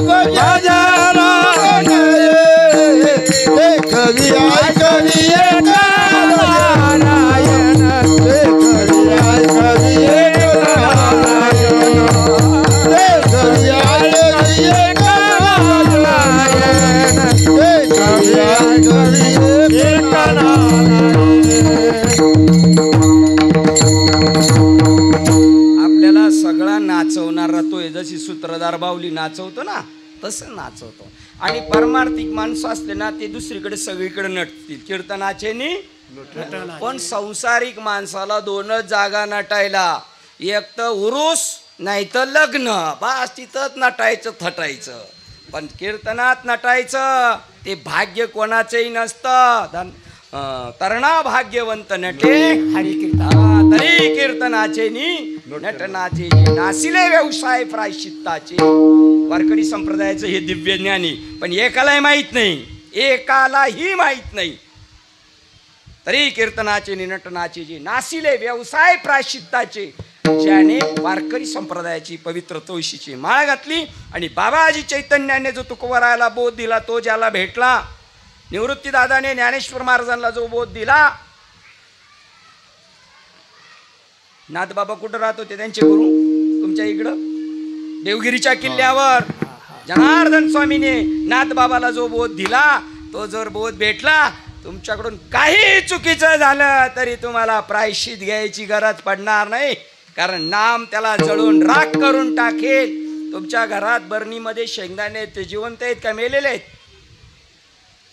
S2: भजन नाये. देखवी ऐकवी एक नारायण, देखवी ऐकवी एक नारायण, देखवी ऐकवी एक नारायण, देखवी ऐकवी एक
S1: आपल्याला सगळा नाचवणारा तो आहे. जशी सूत्रधार बावली नाचवतो ना, तसं नाचवतो. आणि परमार्थिक माणसं असले ना, ते दुसरीकडे सगळीकडे नटतील, कीर्तनाचे नी. पण संसारिक माणसाला दोनच जागा नटायला, एक तर उरूस नाही तर लग्न, बस तिथंच नटायचं थटायचं. पण कीर्तनात नटायचं ते भाग्य कोणाचंही नसतं. तरणा भाग्यवंत नटे हरी कीर्तन, तरी कीर्तनाचे नी नटनाचे जे नासिले व्यवसाय प्रायश्चित्ताचे. वारकरी संप्रदायाचं हे दिव्य ज्ञानी, पण एकालाही माहीत नाही, एकालाही माहीत नाही. तरी कीर्तनाचे नटनाचे जे नासिले व्यवसाय प्रायश्चित्ताचे, ज्याने वारकरी संप्रदायाची पवित्र तुळशीची माळ घातली आणि बाबाजी चैतन्याने जो तुकोबरायाला बोध दिला, तो ज्याला भेटला, निवृत्ती दादाने ज्ञानेश्वर महाराजांना जो बोध दिला. नाथबाबा कुठं राहत होते त्यांचे गुरु? तुमच्या इकडं देवगिरीच्या किल्ल्यावर. जनार्दन स्वामीने नाथबाबाला जो बोध दिला, तो जर बोध भेटला, तुमच्याकडून काही चुकीचं झालं तरी तुम्हाला प्रायश्चित घ्यायची गरज पडणार नाही, कारण नाम त्याला जळून राख करून टाकेल. तुमच्या घरात बरणीमध्ये शेंगदाणे ते जिवंत आहेत का मेलेले आहेत?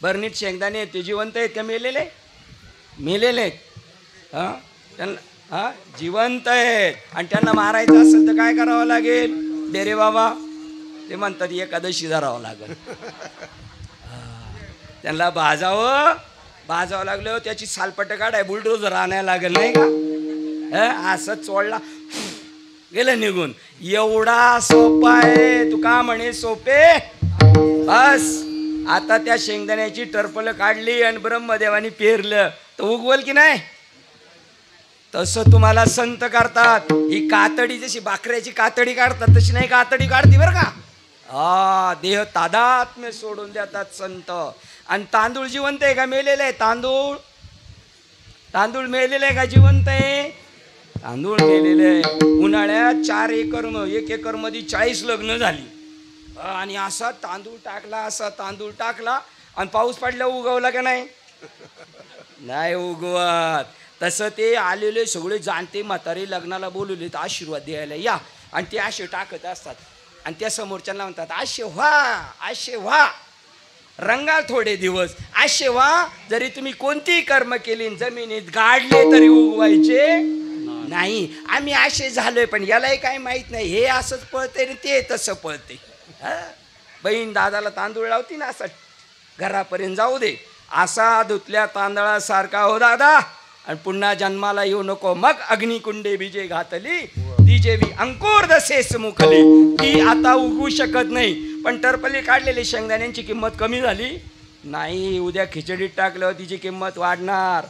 S1: बरणीत शेंगदाणे ते जिवंत आहेत का मेलेले? मेलेले आहेत. हां, त्यांना हां जिवंत आहेत. आणि त्यांना मारायचं असेल तर काय करावं लागेल? डेरे बाबा ते म्हणतात एकादशी धरावं लागेल. त्यांना भाजावं लागलं, त्याची सालपट काढाय बुलडोजर आणायला लागेल नाही का? असं चोळला गेलं निघून. एवढा सोपा आहे. तू का म्हणे सोपे? बस आता त्या शेंगदाण्याची टरपलं काढली आणि ब्रह्मदेवानी पेरलं तर उगवल की नाही? तसं तुम्हाला संत करतात. ही कातडी जशी बाकऱ्याची कातडी काढतात तशी नाही कातडी काढती बरं का. देह तादात्म्य सोडून देतात संत. आणि तांदूळ जिवंत आहे का मेलेले आहे? तांदूळ मेलेले आहे का जिवंत आहे? तांदूळ मेलेले आहे. उन्हाळ्यात 4 एकर 1 एकर मध्ये 40 लग्न झाली आणि असा तांदूळ टाकला आणि पाऊस पडला, उगवला का नाही? नाही उगवत. तसं ते आलेले सगळे जाणते म्हातारे लग्नाला बोलवले तर आशीर्वाद द्यायला या, आणि ते असे टाकत असतात आणि त्या समोरच्यांना म्हणतात आशे व्हा रंगा थोडे दिवस आशे व्हा. जरी तुम्ही कोणतीही कर्म केली जमिनीत गाडले तरी उगवायचे नाही. आम्ही असे झालोय, पण यालाही काय माहित नाही, हे असंच पळते आणि ते तसं पळते. बहीण दादाला तांदूळ लावती ना, असं घरापर्यंत जाऊ दे, असा धुतल्या तांदळासारखा हो दादा, आणि पुन्हा जन्माला येऊ नको. मग अग्निकुंडे बीजे घातली ती जेवी अंकुर दसेस मुखली, ती आता उगवू शकत नाही. पण टरपली काढलेली शेंगदाण्यांची किंमत कमी झाली नाही. उद्या खिचडीत टाकलं तिची किंमत वाढणार,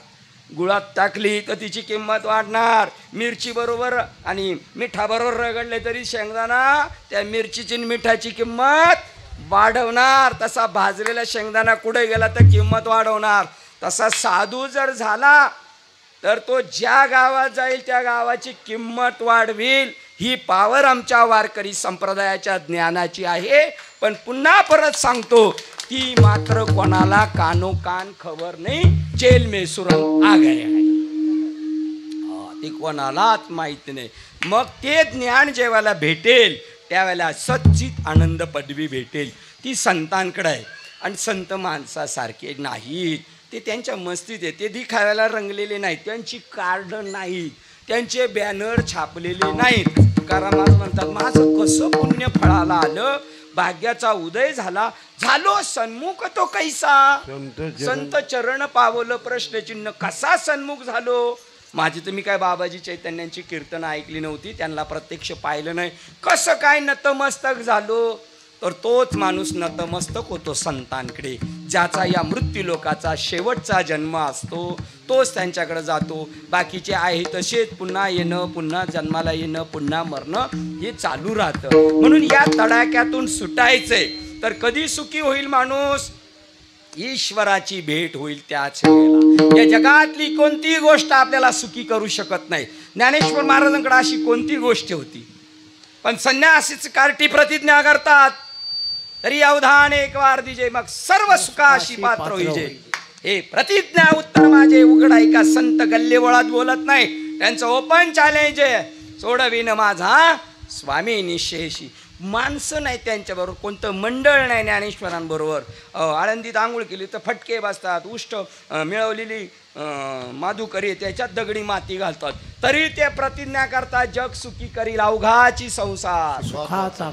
S1: गुळात टाकली तर तिची किंमत वाढणार, मिरची बरोबर आणि मिठाबरोबर रगडले तरी शेंगदाणा त्या मिरचीची मिठाची किंमत वाढवणार. तसा भाजलेला शेंगदाणा कुठे गेला तर किंमत वाढवणार. तसा साधू जर झाला तर तो ज्या गावात जाईल त्या गावाची किंमत वाढविल. ही पावर आमच्या वारकरी संप्रदायाच्या ज्ञानाची आहे. पण पुन्हा परत सांगतो, ती मात्र कोणाला कानोकान खबर नाही. जेल में सुरंग आ गए आहे, ती कोणालाच माहित नाही. मग ते ज्ञान जेव्हा भेटेल त्यावेळेला सच्चित आनंद पदवी भेटेल. ती संतांकडे आहे. आणि संत माणसासारखे नाहीत, ते त्यांच्या मस्तीत आहे. ते दिखाव्याला रंगलेले नाहीत, त्यांची कार्ड नाहीत, त्यांचे बॅनर छापलेले नाहीत. तुकाराम महाराज म्हणतात, माझं कसं पुण्य फळाला आलं, भाग्याचा उदय झालो सन्मुख तो कैसा, संत चरण पावलं प्रश्नचिन्ह, कसा सन्मुख झालो. माझी तुम्ही काय बाबाजी चैतन्यांची कीर्तन ऐकली नव्हती, त्यांना प्रत्यक्ष पाहिलं नाही, कसं काय नतमस्तक झालो. तर तोच माणूस नतमस्तक होतो संतांकडे, ज्याचा या मृत्यू लोकाचा शेवटचा जन्म असतो, तोच त्यांच्याकडे जातो. बाकीचे आहे तसेच पुन्हा येणं, पुन्हा जन्माला येणं, पुन्हा मरणं हे चालू राहतं. म्हणून या तडाख्यातून सुटायचंय. तर कधी सुखी होईल माणूस? ईश्वराची भेट होईल त्याच वेळेला. या जगातली कोणतीही गोष्ट आपल्याला सुखी करू शकत नाही. ज्ञानेश्वर महाराजांकडे अशी कोणती गोष्ट होती, पण संन्यासीच कार्टी प्रतिज्ञा करतात, तरी अवधान एक वार दिजे, मग सर्व सुखाशी पात्र होईजे. हे प्रतिज्ञा उत्तर माझे उघड ऐका. संत गल्ले वळात बोलत नाही, त्यांचं ओपन चॅलेंज आहे. सोडविन माझा स्वामी निशेषी. माणसं नाही त्यांच्याबरोबर, कोणतं मंडळ नाही ज्ञानेश्वरांबरोबर. आळंदीत आंघोळ केली तर फटके बसतात, उष्ट मिळवलेली माधुकरी त्याच्यात दगडी माती घालतात, तरी ते प्रतिज्ञा करतात, जग सुखी करील अवघाची संसार सुखाचा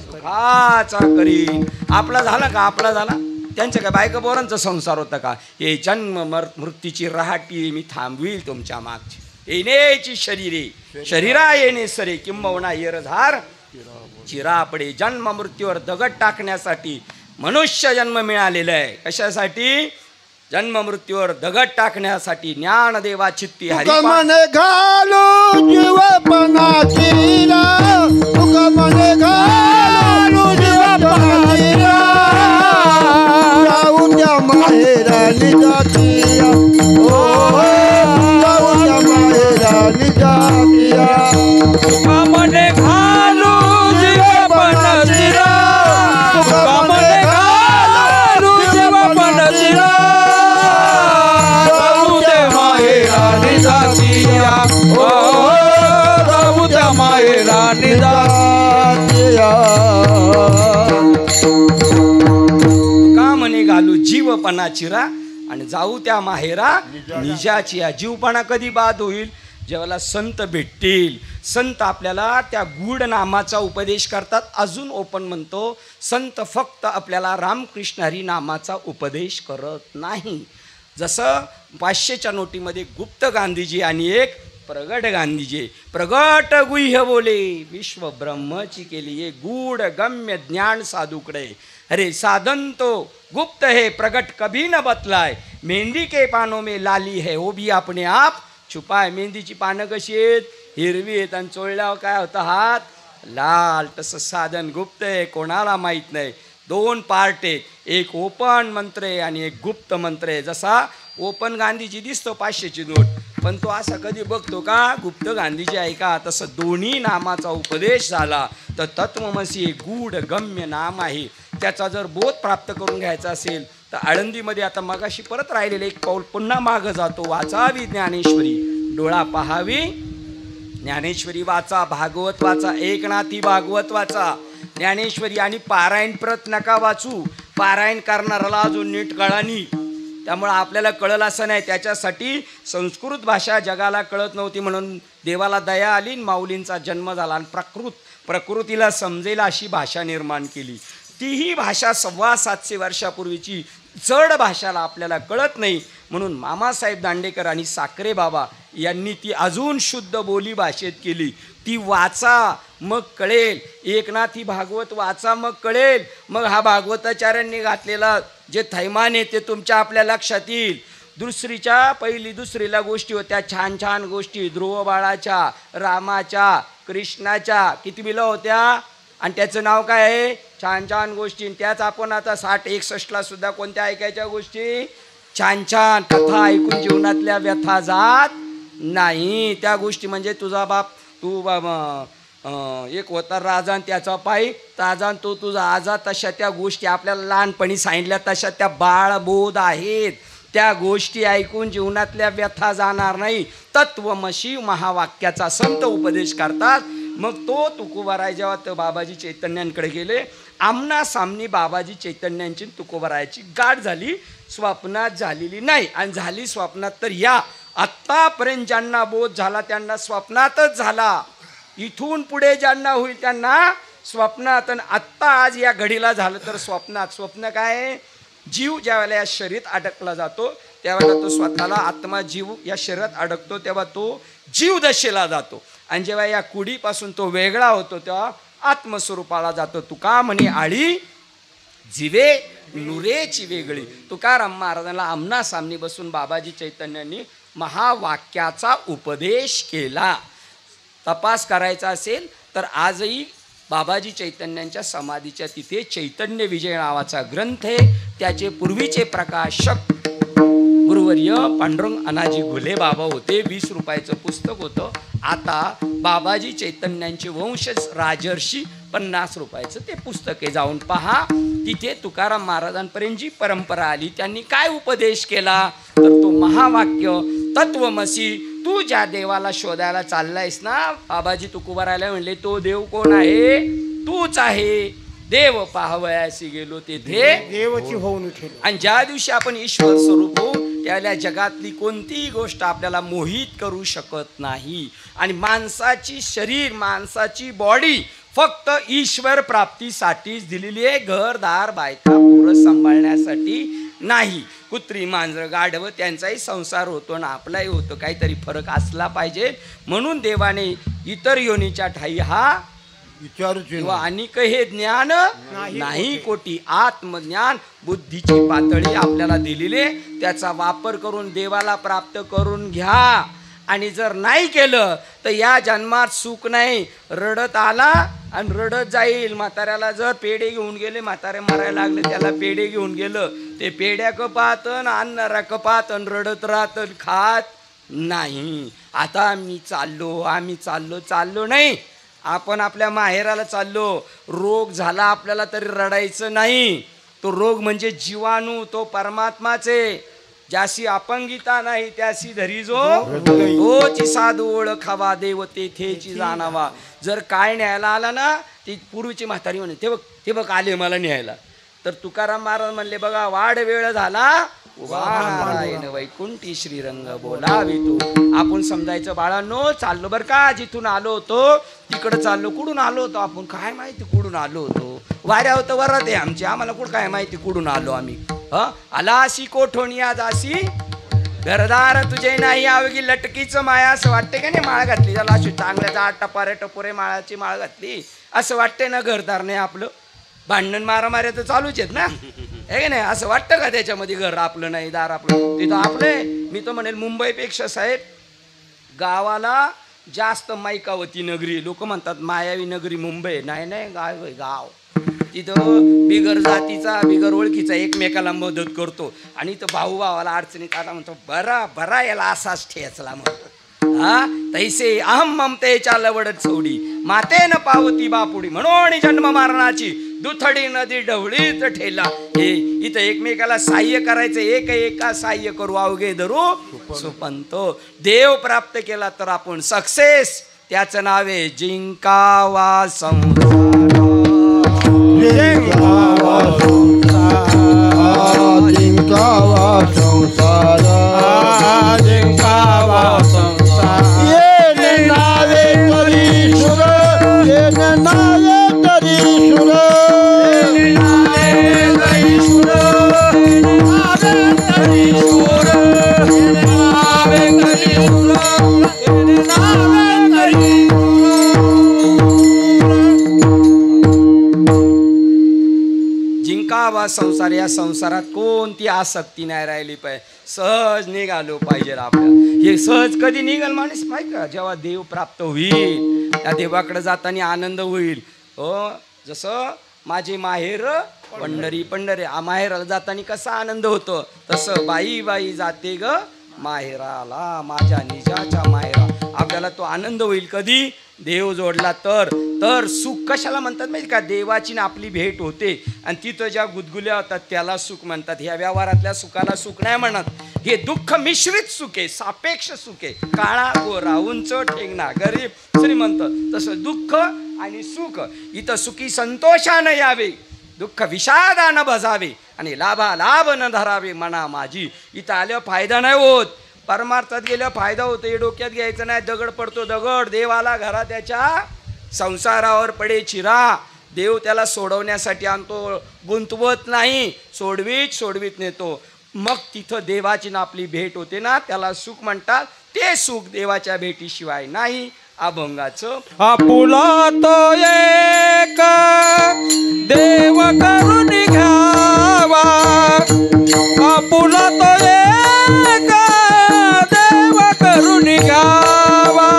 S1: करील. आपला झाला का? आपला झाला. त्यांच्या काय बायका पोरांचा संसार होता का? हे जन्म मृत्यूची रहाटी मी थांबवील तुमच्या मागची, येण्याची शरीरे शरीरा येणे सरे किंबहुना येरधार चिरापडे. जन्म मृत्यूवर दगड टाकण्यासाठी मनुष्य जन्म मिळालेला आहे. कशासाठी? जन्म मृत्यूवर दगड टाकण्यासाठी. ज्ञानदेवा चित्ती हरी
S2: मने घालू जीवपणाची तुका मने घालू जीवपणाची जाऊ त्या माहेरानी जातीया ओ जाऊ त्या माहेरानी जातीया
S3: कामने घालू जीवपणाची कामने घालू जीवपणाची जाऊ त्या माहेरानी जातीया ओ जाऊ त्या माहेरानी जातीया.
S1: का म्हणे घालू जीवपणाची रा आणि जाऊ त्या माहेरा निजाची. जीवपणा कधी बाद होईल? जेव्हा संत भेटतील. संत आपल्याला त्या गूढ नामाचा उपदेश करतात. अजून ओपन म्हणतो, संत फक्त आपल्याला रामकृष्ण हरी नामाचा उपदेश करत नाही. जसं 500च्या नोटीमध्ये गुप्त गांधीजी आणि एक प्रगट गांधीजी. प्रगट गुह्य बोले विश्व ब्रह्मची केली ये गूढ गम्य ज्ञान साधुकडे. अरे साधन तो गुप्त है प्रगट कभी न बतलाय. मेहंदी के पानों में लाली है वो भी अपने आप छुपाय. मेहंदीची पानं कशी आहेत? हिरवी आहेत आणि चोळल्यावर काय होतं? हात लाल. तसं साधन गुप्त आहे, कोणाला माहीत नाही. 2 पार्ट आहेत, एक ओपन मंत्र आहे आणि एक गुप्त मंत्र आहे. जसा ओपन गांधीजी दिसतो 500ची नोट, पण तो असा कधी बघतो का गुप्त गांधीजी आहे का? तसं दोन्ही नामाचा उपदेश झाला तर तत्वमसी हे गूढ गम्य नाम आहे. त्याचा जर बोध प्राप्त करून घ्यायचा असेल तर आळंदीमध्ये आता मगाशी परत राहिलेलं एक पाऊल पुन्हा मागं जातो. वाचावी ज्ञानेश्वरी, डोळा पहावी ज्ञानेश्वरी वाचा, भागवत वाचा, एकनाथी भागवत वाचा, ज्ञानेश्वरी. आणि पारायण प्रत नका वाचू. पारायण करणाऱ्याला अजून नीट कळानी, त्यामुळं आपल्याला कळलं असं नाही. त्याच्यासाठी संस्कृत भाषा जगाला कळत नव्हती म्हणून देवाला दया आली, माऊलींचा जन्म झाला आणि प्रकृतीला समजेल अशी भाषा निर्माण केली. तीही भाषा 750 वर्षापूर्वीची जड भाषाला आपल्याला कळत नाही म्हणून मामासाहेब दांडेकर आणि साखरे बाबा यांनी ती अजून शुद्ध बोली भाषेत केली. ती वाचा मग कळेल. एकनाथी भागवत वाचा मग कळेल. मग हा भागवताचार्यांनी घातलेला जे थैमान आहे ते तुमच्या आपल्या लक्षात येईल. पहिली दुसरीला गोष्टी होत्या, छान छान गोष्टी, ध्रुव बाळाच्या, रामाच्या, कृष्णाच्या, किती बिलं होत्या आणि त्याचं नाव काय आहे? छान छान गोष्टी. त्याच आपण आता 60-61ला सुद्धा कोणत्या ऐकायच्या गोष्टी? छान छान कथा ऐकून जीवनातल्या व्यथा जात नाही. त्या गोष्टी म्हणजे तुझा बाप, तू एक होता राजा आणि त्याचा पायी ताजा, तो तुझा आजा, तशा त्या गोष्टी आपल्याला लहानपणी सांगितल्या तशा त्या बाळबोध आहेत. त्या गोष्टी ऐकून जीवनातल्या व्यथा जाणार नाही. तत्वमशी महावाक्याचा संत उपदेश करतात. मग तो तुकोबाराय जेव्हा तो बाबाजी चैतन्यांकडे गेले, आमना सामनी बाबाजी चैतन्यांची तुकोबारायची गाठ झाली. स्वप्नात झालेली नाही, आणि झाली स्वप्नात तर या आत्तापर्यंत ज्यांना बोध झाला त्यांना स्वप्नातच झाला. इथून पुढे ज्यांना होईल त्यांना स्वप्नात. आणि आत्ता आज या घडीला झालं तर स्वप्नात. स्वप्न काय? जीव ज्यावेळेला या शरीरात अडकला जातो त्यावेळेला तो स्वतःला आत्मा जीव या शरीरात अडकतो तेव्हा तो जीव दशेला जातो. आणि जेव्हा या कुडीपासून तो वेगळा होतो तेव्हा आत्मस्वरूपाला जातो. तुका म्हणे आळी जीवे नुरेची वेगळी. तुकाराम महाराजांना आमना सामनी बसून बाबाजी चैतन्यांनी महावाक्याचा उपदेश केला. तपास करायचा असेल तर आजही बाबाजी चैतन्यांच्या समाधीच्या तिथे चैतन्य विजय नावाचा ग्रंथ आहे. त्याचे पूर्वीचे प्रकाशक गुरुवर्य पांडुरंग अनाजी घुले बाबा होते. 20 रुपयाचं पुस्तक होतं. आता बाबाजी चैतन्यांचे वंशज राजर्षी 50 रुपयाचं ते पुस्तक आहे. जाऊन पहा. तिथे तुकाराम महाराजांपर्यंत जी परंपरा आली त्यांनी काय उपदेश केला तर तो महावाक्य तत्वमसी. तू ज्या देवाला शोधायला चाललायस ना, बाबाजी तुकोबारायला म्हणले तो देव कोण आहे? तूच आहे. देव पाहावयासी गेलो तेथे
S2: देवाची होऊन
S1: आणि ज्या दिवशी आपण ईश्वर स्वरूप होऊ त्याला जगातली कोणतीही गोष्ट आपल्याला मोहित करू शकत नाही. आणि माणसाची शरीर, माणसाची बॉडी फक्त ईश्वर प्राप्तीसाठीच दिलेली आहे. घरदार बायका पोरं सांभाळण्यासाठी नाही. कुत्री मांजरं गाढवं त्यांचाही संसार होतो ना आपलाही होतो, काहीतरी फरक असला पाहिजे. म्हणून देवाने इतर योनीच्या ठाई हा
S2: विचारूच
S1: किंवा अनिक हे ज्ञान नाही कोटी. आत्मज्ञान बुद्धीची पातळी आपल्याला दिलेली, त्याचा वापर करून देवाला प्राप्त करून घ्या. आणि जर नाही केलं तर या जन्मात सुख नाही. रडत आला आणि रडत जाईल. म्हाताऱ्याला जर पेढे घेऊन गेले, म्हातारे मारायला लागले, त्याला पेढे घेऊन गेलं, ते पेढ्या कपातन आणणारा कपातन रडत राहत खात नाही. आता आम्ही चाललो नाही, आपण आपल्या माहेराला चाललो. रोग झाला आपल्याला तरी रडायचं नाही. तो रोग म्हणजे जीवाणू, तो परमात्माचे. ज्याशी अपंगिता नाही त्याशी धरी जो तोची साधू ओळखावा, देव तेथेची जाणावा. जर काय न्यायला आला ना, ती पूर्वीची म्हातारी म्हणे, ते बघ आले मला न्यायला. तर तुकाराम महाराज म्हणले, बघा वाढ वेळ झाला, उभा नारायण वैकुंठी श्रीरंग बोलावी तू. आपण समजायचं बाळांनो, चाललो बरं का, जिथून आलो होतो तिकडं चाललो. कुठून आलो होतो आपण, काय माहिती कुठून आलो होतो. वाऱ्या होतं वरात आहे आमची, आम्हाला कुठं काय माहिती कुठून आलो आम्ही. आला अशी कोठोणी आज अशी घरदार तुझे नाही आवगी लटकीचं माया. असं वाटते का नाही माळ घातली त्याला अशी चांगल्या जाड टपारे टपोरे माळाची माळ घातली, असं वाटते ना घरदार नाही आपलं. भांडण मारामाऱ्या तर चालूच आहेत ना, हे नाही. असं वाटतं का त्याच्यामध्ये घर आपलं नाही, दार आपलं, तिथं आपलं. मी तर म्हणेल मुंबईपेक्षा साहेब गावाला जास्त मायकावती नगरी. लोक म्हणतात मायावी नगरी मुंबई. नाही गाव. तिथं बिगर जातीचा बिगर ओळखीचा एकमेकाला मदत करतो. आणि इथं भाऊ भावाला अडचणीत आला म्हणतो, बरा याला असाच ठेचला म्हणतो. तैसे अहम ममतेच्या लवडत सोडी, मातेन पावती बापुडी. म्हणून जन्म मारणाची दुथडी नदी ढवळीत ठेला. हे इथं एकमेकाला साह्य करायचं, एका साह्य करू अवघे धरू सुपंतो. देव प्राप्त केला तर आपण सक्सेस. त्याचं नावे जिंकावा संसार.
S2: जिंकावा संसार, जिंकावा संसार. येणे नावे तरी सुर, येणे नावे तरी सुर, येणे नावे तरी सुर, येणे नावे तरी सुर, येणे नावे तरी सुर, येणे नावे तरी
S1: जिंकावा संसार. या संसारात कोणती आसक्ती नाही राहिली पाहिजे. सहज निघालो पाहिजे आपल्याला. हे सहज कधी निघाल माणूस माहिती का, जेव्हा देव प्राप्त होईल, त्या देवाकडे जाताना आनंद होईल. जसं माझे माहेर पंढरी माहेराला जाताना कसा आनंद होतो, तसं बाई जाते ग माहेराला, माझ्या निजाच्या माहेरा. आपल्याला तो आनंद होईल कधी देव जोडला तर सुख कशाला म्हणतात माहिती का, देवाची ना आपली भेट होते आणि तिथं ज्या गुदगुल्या होतात त्याला सुख म्हणतात. ह्या व्यवहारातल्या सुखाला सुख नाही म्हणत. हे दुःख मिश्रित सुख आहे, सापेक्ष सुख आहे. काळा गोरा, उंच ठेंगणा, गरीब श्रीमंत, तसं दुःख आणि सुख. इथं सुखी संतोषानं यावे, दुःख विषादानं भजावे आणि लाभ न धरावे मना माझी. इथं आल्यावर फायदा नाही होत, परमार्थात गेल्यावर फायदा होतो. हे डोक्यात घ्यायचं नाही. दगड पडतो दगड, देवाला घरा त्याच्या संसारावर पडे चिरा. देव त्याला सोडवण्यासाठी आणतो, गुंतवत नाही. सोडवीत नेतो. मग तिथं देवाची ना आपली भेट होते ना, त्याला सुख म्हणतात. ते सुख देवाच्या भेटीशिवाय नाही. अभंगाचं
S3: आपुला तो एक देव करून घ्यावा, आपुला तो एक देव करून घ्यावा,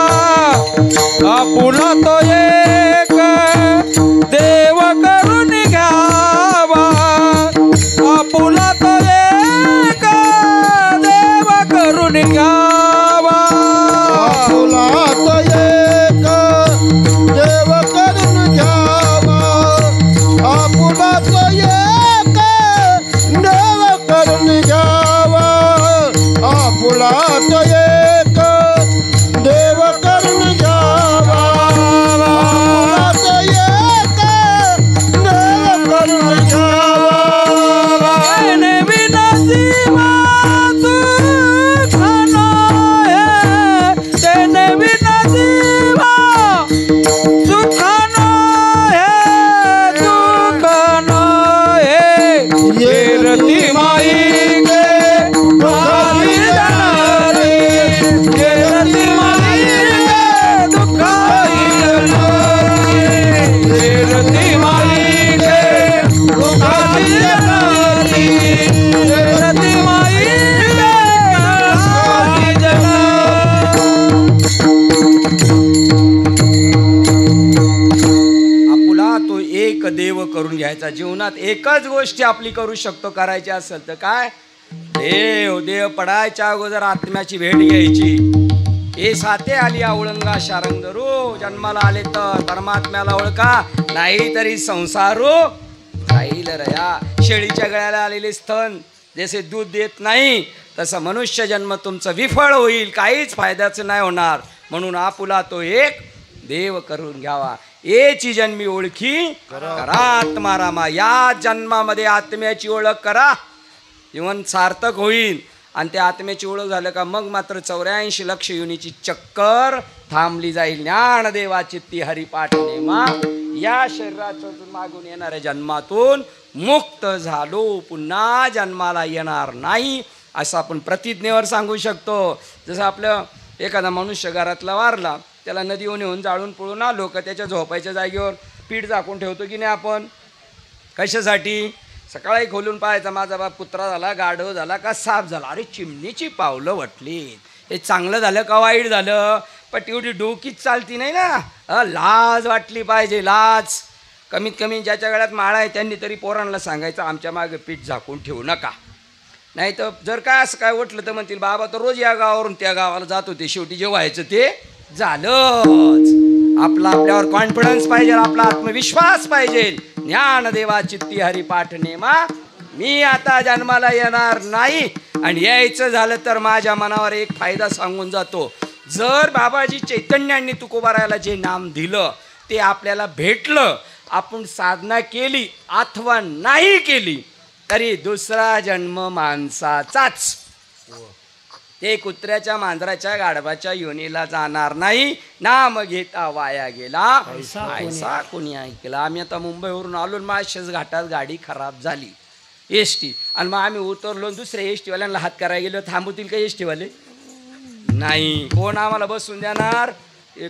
S3: आपुला तो एक देव करून घ्यावा, आपुला तो एक देव करून घ्यावा,
S2: आपुला तो एक देव करून घ्यावा, आपुला तो एक देव करून घ्यावा, आपुला तो एक देव करून घ्यावा, आपुला तो एक देव करून घ्यावा.
S3: तेने बिना जीवा सुख नाही, तेने बिना जीवा सुख नाही, दुःख नाही. येरती माई गे
S1: घ्यायचा. जीवनात एकच गोष्टी आपली करू शकतो, करायची असेल तर काय, देव पडायच्या अगोदर आत्म्याची भेट घ्यायची. हे साथे आली आवळंगा शारंगरू, जन्माला आले तर परमात्म्याला ओळखा, नाही तरी संसारू राहील रया. शेळीच्या गळ्याला आलेले स्तन जसे दूध देत नाही, तसं मनुष्य जन्म तुमचं विफळ होईल, काहीच फायद्याचं नाही होणार. म्हणून आपुला तो एक देव करून घ्यावा. एची जन्मी ओळखी करा आत्मारामा. या जन्मामध्ये आत्म्याची ओळख करा, जीवन सार्थक होईल. आणि त्या आत्म्याची ओळख झालं का मग मात्र 84 लक्ष योनीची चक्कर थांबली जाईल. ज्ञानदेवा चित्ती हरिपाठ नेमा. या शरीरातून मागून येणाऱ्या जन्मातून मुक्त झालो, पुन्हा जन्माला येणार नाही, असं आपण प्रतिज्ञेवर सांगू शकतो. जसं आपलं एखादा मनुष्य घरातला वारला, त्याला नदीवर नेऊन जाळून पळून आलो का त्याच्या झोपायच्या जागेवर पीठ झाकून ठेवतो की नाही आपण, कशासाठी? सकाळी खोलून पाहायचा माझा बाप कुत्रा झाला, गाढव झाला का साप झाला, अरे चिमणीची पावलं वटली, हे चांगलं झालं का वाईट झालं, पण एवढी डोकीच चालती नाही ना. लाज वाटली पाहिजे, लाज. कमीत कमी ज्याच्या गळ्यात माळा आहे त्यांनी तरी पोरांना सांगायचं आमच्या मागे पीठ झाकून ठेवू नका. नाही तर जर काय असं काय उठलं तर म्हणतील बाबा तर रोज या गावावरून त्या गावाला जात होते, शेवटी जे व्हायचं ते झालंच. आपला आपल्यावर कॉन्फिडन्स पाहिजे, आपला आत्मविश्वास पाहिजे. ज्ञानदेवा चित्ती हरिपाठ नेमा. मी आता जन्माला येणार नाही, आणि यायचं झालं तर माझ्या मनावर एक फायदा सांगून जातो. जर बाबाजी चैतन्यांनी तुकोबारायला जे नाम दिलं ते आपल्याला भेटलं, आपण साधना केली अथवा नाही केली तरी दुसरा जन्म माणसाचाच. ते कुत्र्याच्या मांजराच्या गाढवाच्या योनीला जाणार नाही. नाम घेता वाया गेला ऐसा कोणी ऐकला. आम्ही आता मुंबईवरून आलो, माळशेज घाटात गाडी खराब झाली एसटी, आणि मग आम्ही उतरलो, दुसऱ्या एसटीवाल्यांना हात करायला गेलो. थांबवतील का एसटीवाले? नाही. कोण आम्हाला बसून देणार?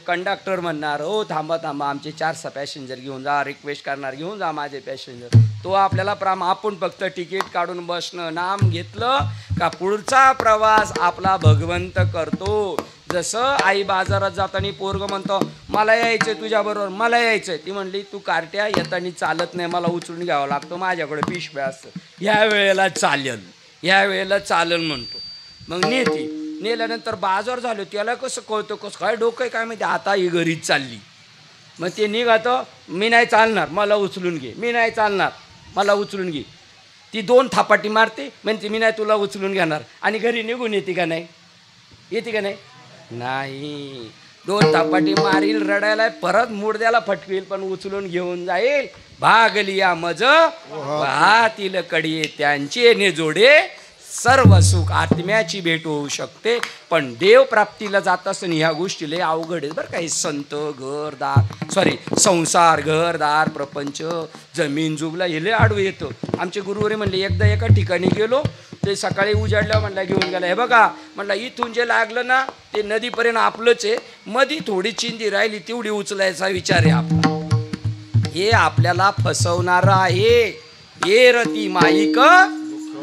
S1: कंडक्टर म्हणणार हो थांबा थांबा, आमचे 4 पॅसेंजर घेऊन जा, रिक्वेस्ट करणार घेऊन जा माझे पॅसेंजर. तो आपल्याला आपण फक्त तिकीट काढून बसणं, नाम घेतलं का पुढचा प्रवास आपला भगवंत करतो. जसं आई बाजारात जाताना पोरग म्हणतो मला यायचं तुझ्याबरोबर, मला यायचं. ती म्हणली तू कार्ट्या येताना चालत नाही, मला उचलून घ्यावं लागतं, माझ्याकडे पिशव्या असतं. ह्या वेळेला चालेल, ह्या वेळेला चालेल म्हणतो. मग नेती. नेल्यानंतर बाजार झालो, त्याला कसं कळतं कसं काय डोकं आहे काय माहिती, आता ही घरीच चालली. मग ते निघातं, मी नाही चालणार मला उचलून घे, मी नाही चालणार मला उचलून घे. ती 2 थापाटी मारते, म्हणते मी नाही तुला उचलून घेणार, आणि घरी निघून येते का नाही? येते का नाही? नाही. 2 थापाटी मारील, रडायला, परत मुडद्याला फटकेल, पण उचलून घेऊन जाईल. भागली या मज वाहतील कडी त्यांचे ने जोडे, सर्व सुख आत्म्याची भेट होऊ शकते. पण देव प्राप्तीला जात असताना ह्या गोष्टी लय अवघड आहेत बरं. काही संत संसार घरदार प्रपंच जमीन जुगला हे लय आडवं येतं. आमचे गुरुवारी म्हणले एकदा एका ठिकाणी गेलो, ते सकाळी उजाडलं म्हणला घेऊन गेला. हे बघा म्हणला इथून जे लागलं ना ते नदीपर्यंत आपलंच आहे, मधी थोडी चिंदी राहिली तेवढी उचलायचा विचार आहे आपला. हे आपल्याला फसवणारं आहे. ये रती माईक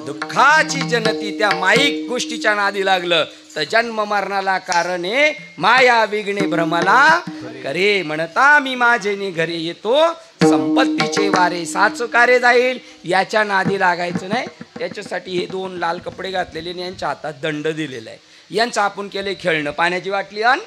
S1: दुःखाची जनती. त्या माईक गोष्टीच्या नादी लागलं तर जन्म मरणाला कारणे माया विघ्ने भ्रमला करे. म्हणता मी माझे घरी येतो, संपत्तीचे वारे साचकारे जाईल. याच्या नादी लागायचं नाही. त्याच्यासाठी हे 2 लाल कपडे घातलेले यांच्या हातात दंड दिलेला आहे. यांचं आपण केले खेळणं. पाण्याची बाटली आण,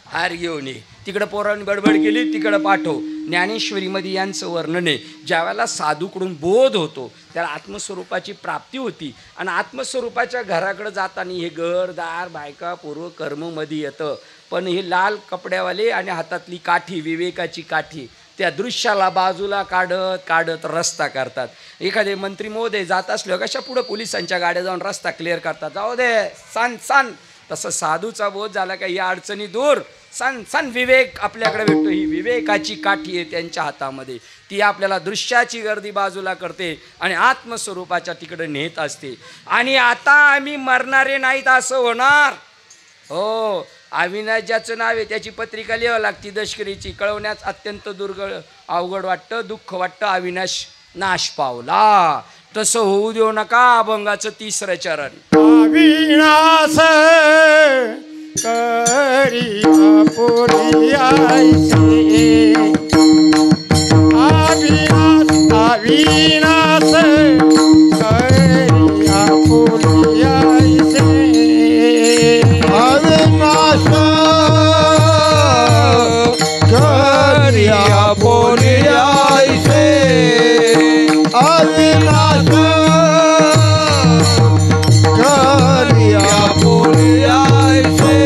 S1: हार घेऊन ये. तिकडं पोरांनी बडबड केली, तिकडं पाठव. ज्ञानेश्वरीमध्ये यांचं वर्णन आहे. ज्यावेळेला साधूकडून बोध होतो त्याला आत्मस्वरूपाची प्राप्ती होती, आणि आत्मस्वरूपाच्या घराकडे जाताना हे घरदार बायका पूर्व कर्ममध्ये येतं. पण हे लाल कपड्यावाले आणि हातातली काठी, विवेकाची काठी, त्या दृश्याला बाजूला काढत काढत रस्ता करतात. एखादे मंत्री महोदय जात असले कशा पुढं पोलिसांच्या गाड्या जाऊन रस्ता क्लिअर करतात, जाऊ दे सान सान. तसं साधूचा बोध झाला का या अडचणी दूर, सन सन विवेक आपल्याकडे भेटतो. ही विवेकाची काठी आहे त्यांच्या हातामध्ये. ती आपल्याला दृश्याची गर्दी बाजूला करते आणि आत्मस्वरूपाच्या तिकडे नेत असते. आणि आता आम्ही मरणारे नाहीत असं होणार. हो, अविनाश ज्याचं नाव आहे त्याची पत्रिका लिहावं लागती दशकरीची. कळवण्यास अत्यंत अवघड वाटतं, दुःख वाटतं. अविनाश नाश पावला. तसं होऊ देऊ नका. अभंगाचं 3रं चरण.
S2: अविनाश करी पुरी आईसे, अविनाश अविनाश करिया बोलिया ऐसे अविनाश करिया बोलिया ऐसे अविनाश करिया बोलिया ऐसे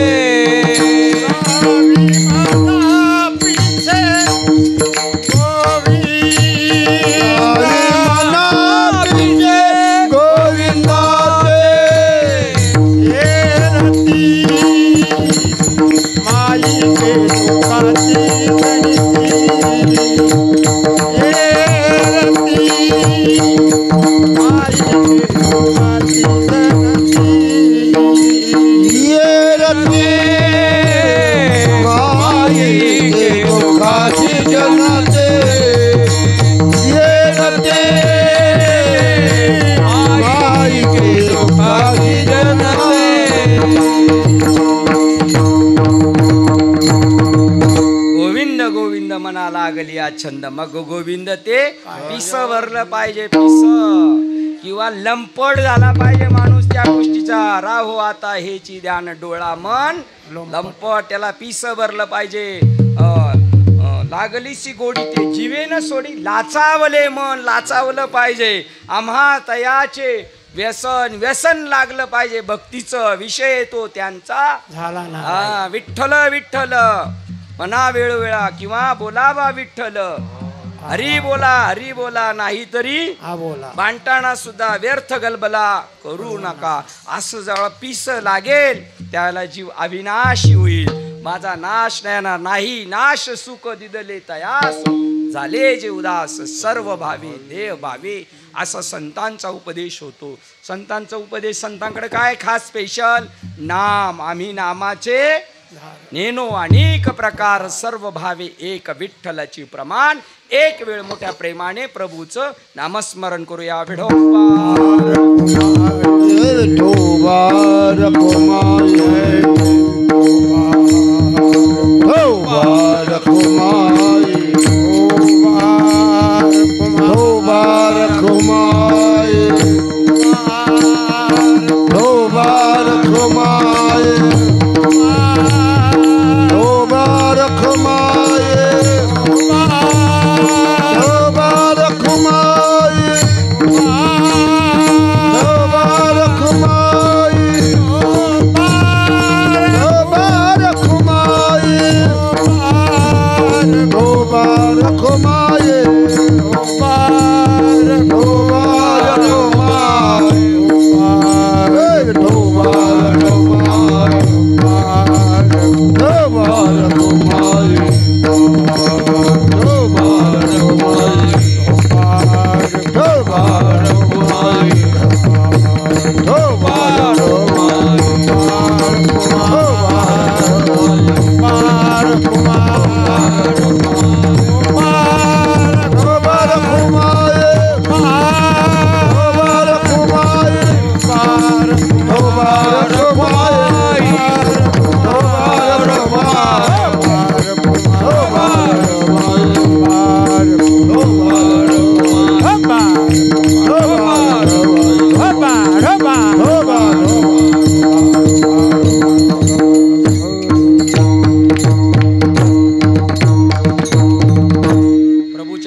S1: मना लागली छंद मग गोविंद ते पिस भरलं पाहिजे पिस किंवा लंपट झाला पाहिजे माणूस त्या गोष्टीचा राहो आता हेची ध्यान डोळा मन लंपट त्याला पिस भरलं पाहिजे लागलीशी गोडी ते जीवेन सोडी लाचावले मन लाचावलं पाहिजे आम्हा तयाचे व्यसन व्यसन लागलं पाहिजे भक्तीचं विषय तो त्यांचा झाला ना विठ्ठल विठ्ठल मना वेळोवेळा किंवा बोलावा विठ्ठल हरी बोला नाही तरी बोला बांधताना सुद्धा व्यर्थ गलबला करू नका असं जेव्हा पिस लागेल त्याला जीव अविनाशी होईल माझा नाश नाही नाही नाश सुख दिदले तयास झाले जे उदास सर्व भावी देव भावी असा संतांचा उपदेश होतो संतांचा उपदेश संतांकडे काय खास स्पेशल नाम आम्ही नामाचे नेनो अनेक प्रकार सर्व भावे एक विठ्ठलाची प्रमाण एक वेळ मोठ्या प्रेमाने प्रभूचं नामस्मरण करूया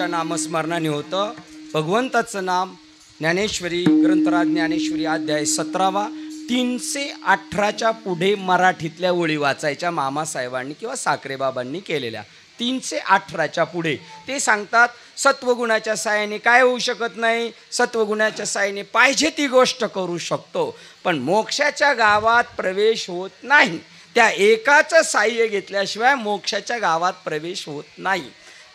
S1: नामस्मरणाने होतं भगवंताचं नाम ज्ञानेश्वरी ग्रंथराज ज्ञानेश्वरी अध्याय 17 318च्या पुढे मराठीतल्या ओळी वाचायच्या मामासाहेबांनी किंवा साखरेबाबांनी केलेल्या 318च्या पुढे ते सांगतात सत्वगुणाच्या साहाय्याने काय होऊ शकत नाही सत्वगुणाच्या साहाय्याने पाहिजे ती गोष्ट करू शकतो पण मोक्षाच्या गावात प्रवेश होत नाही त्या एकाचं साहाय्य घेतल्याशिवाय मोक्षाच्या गावात प्रवेश होत नाही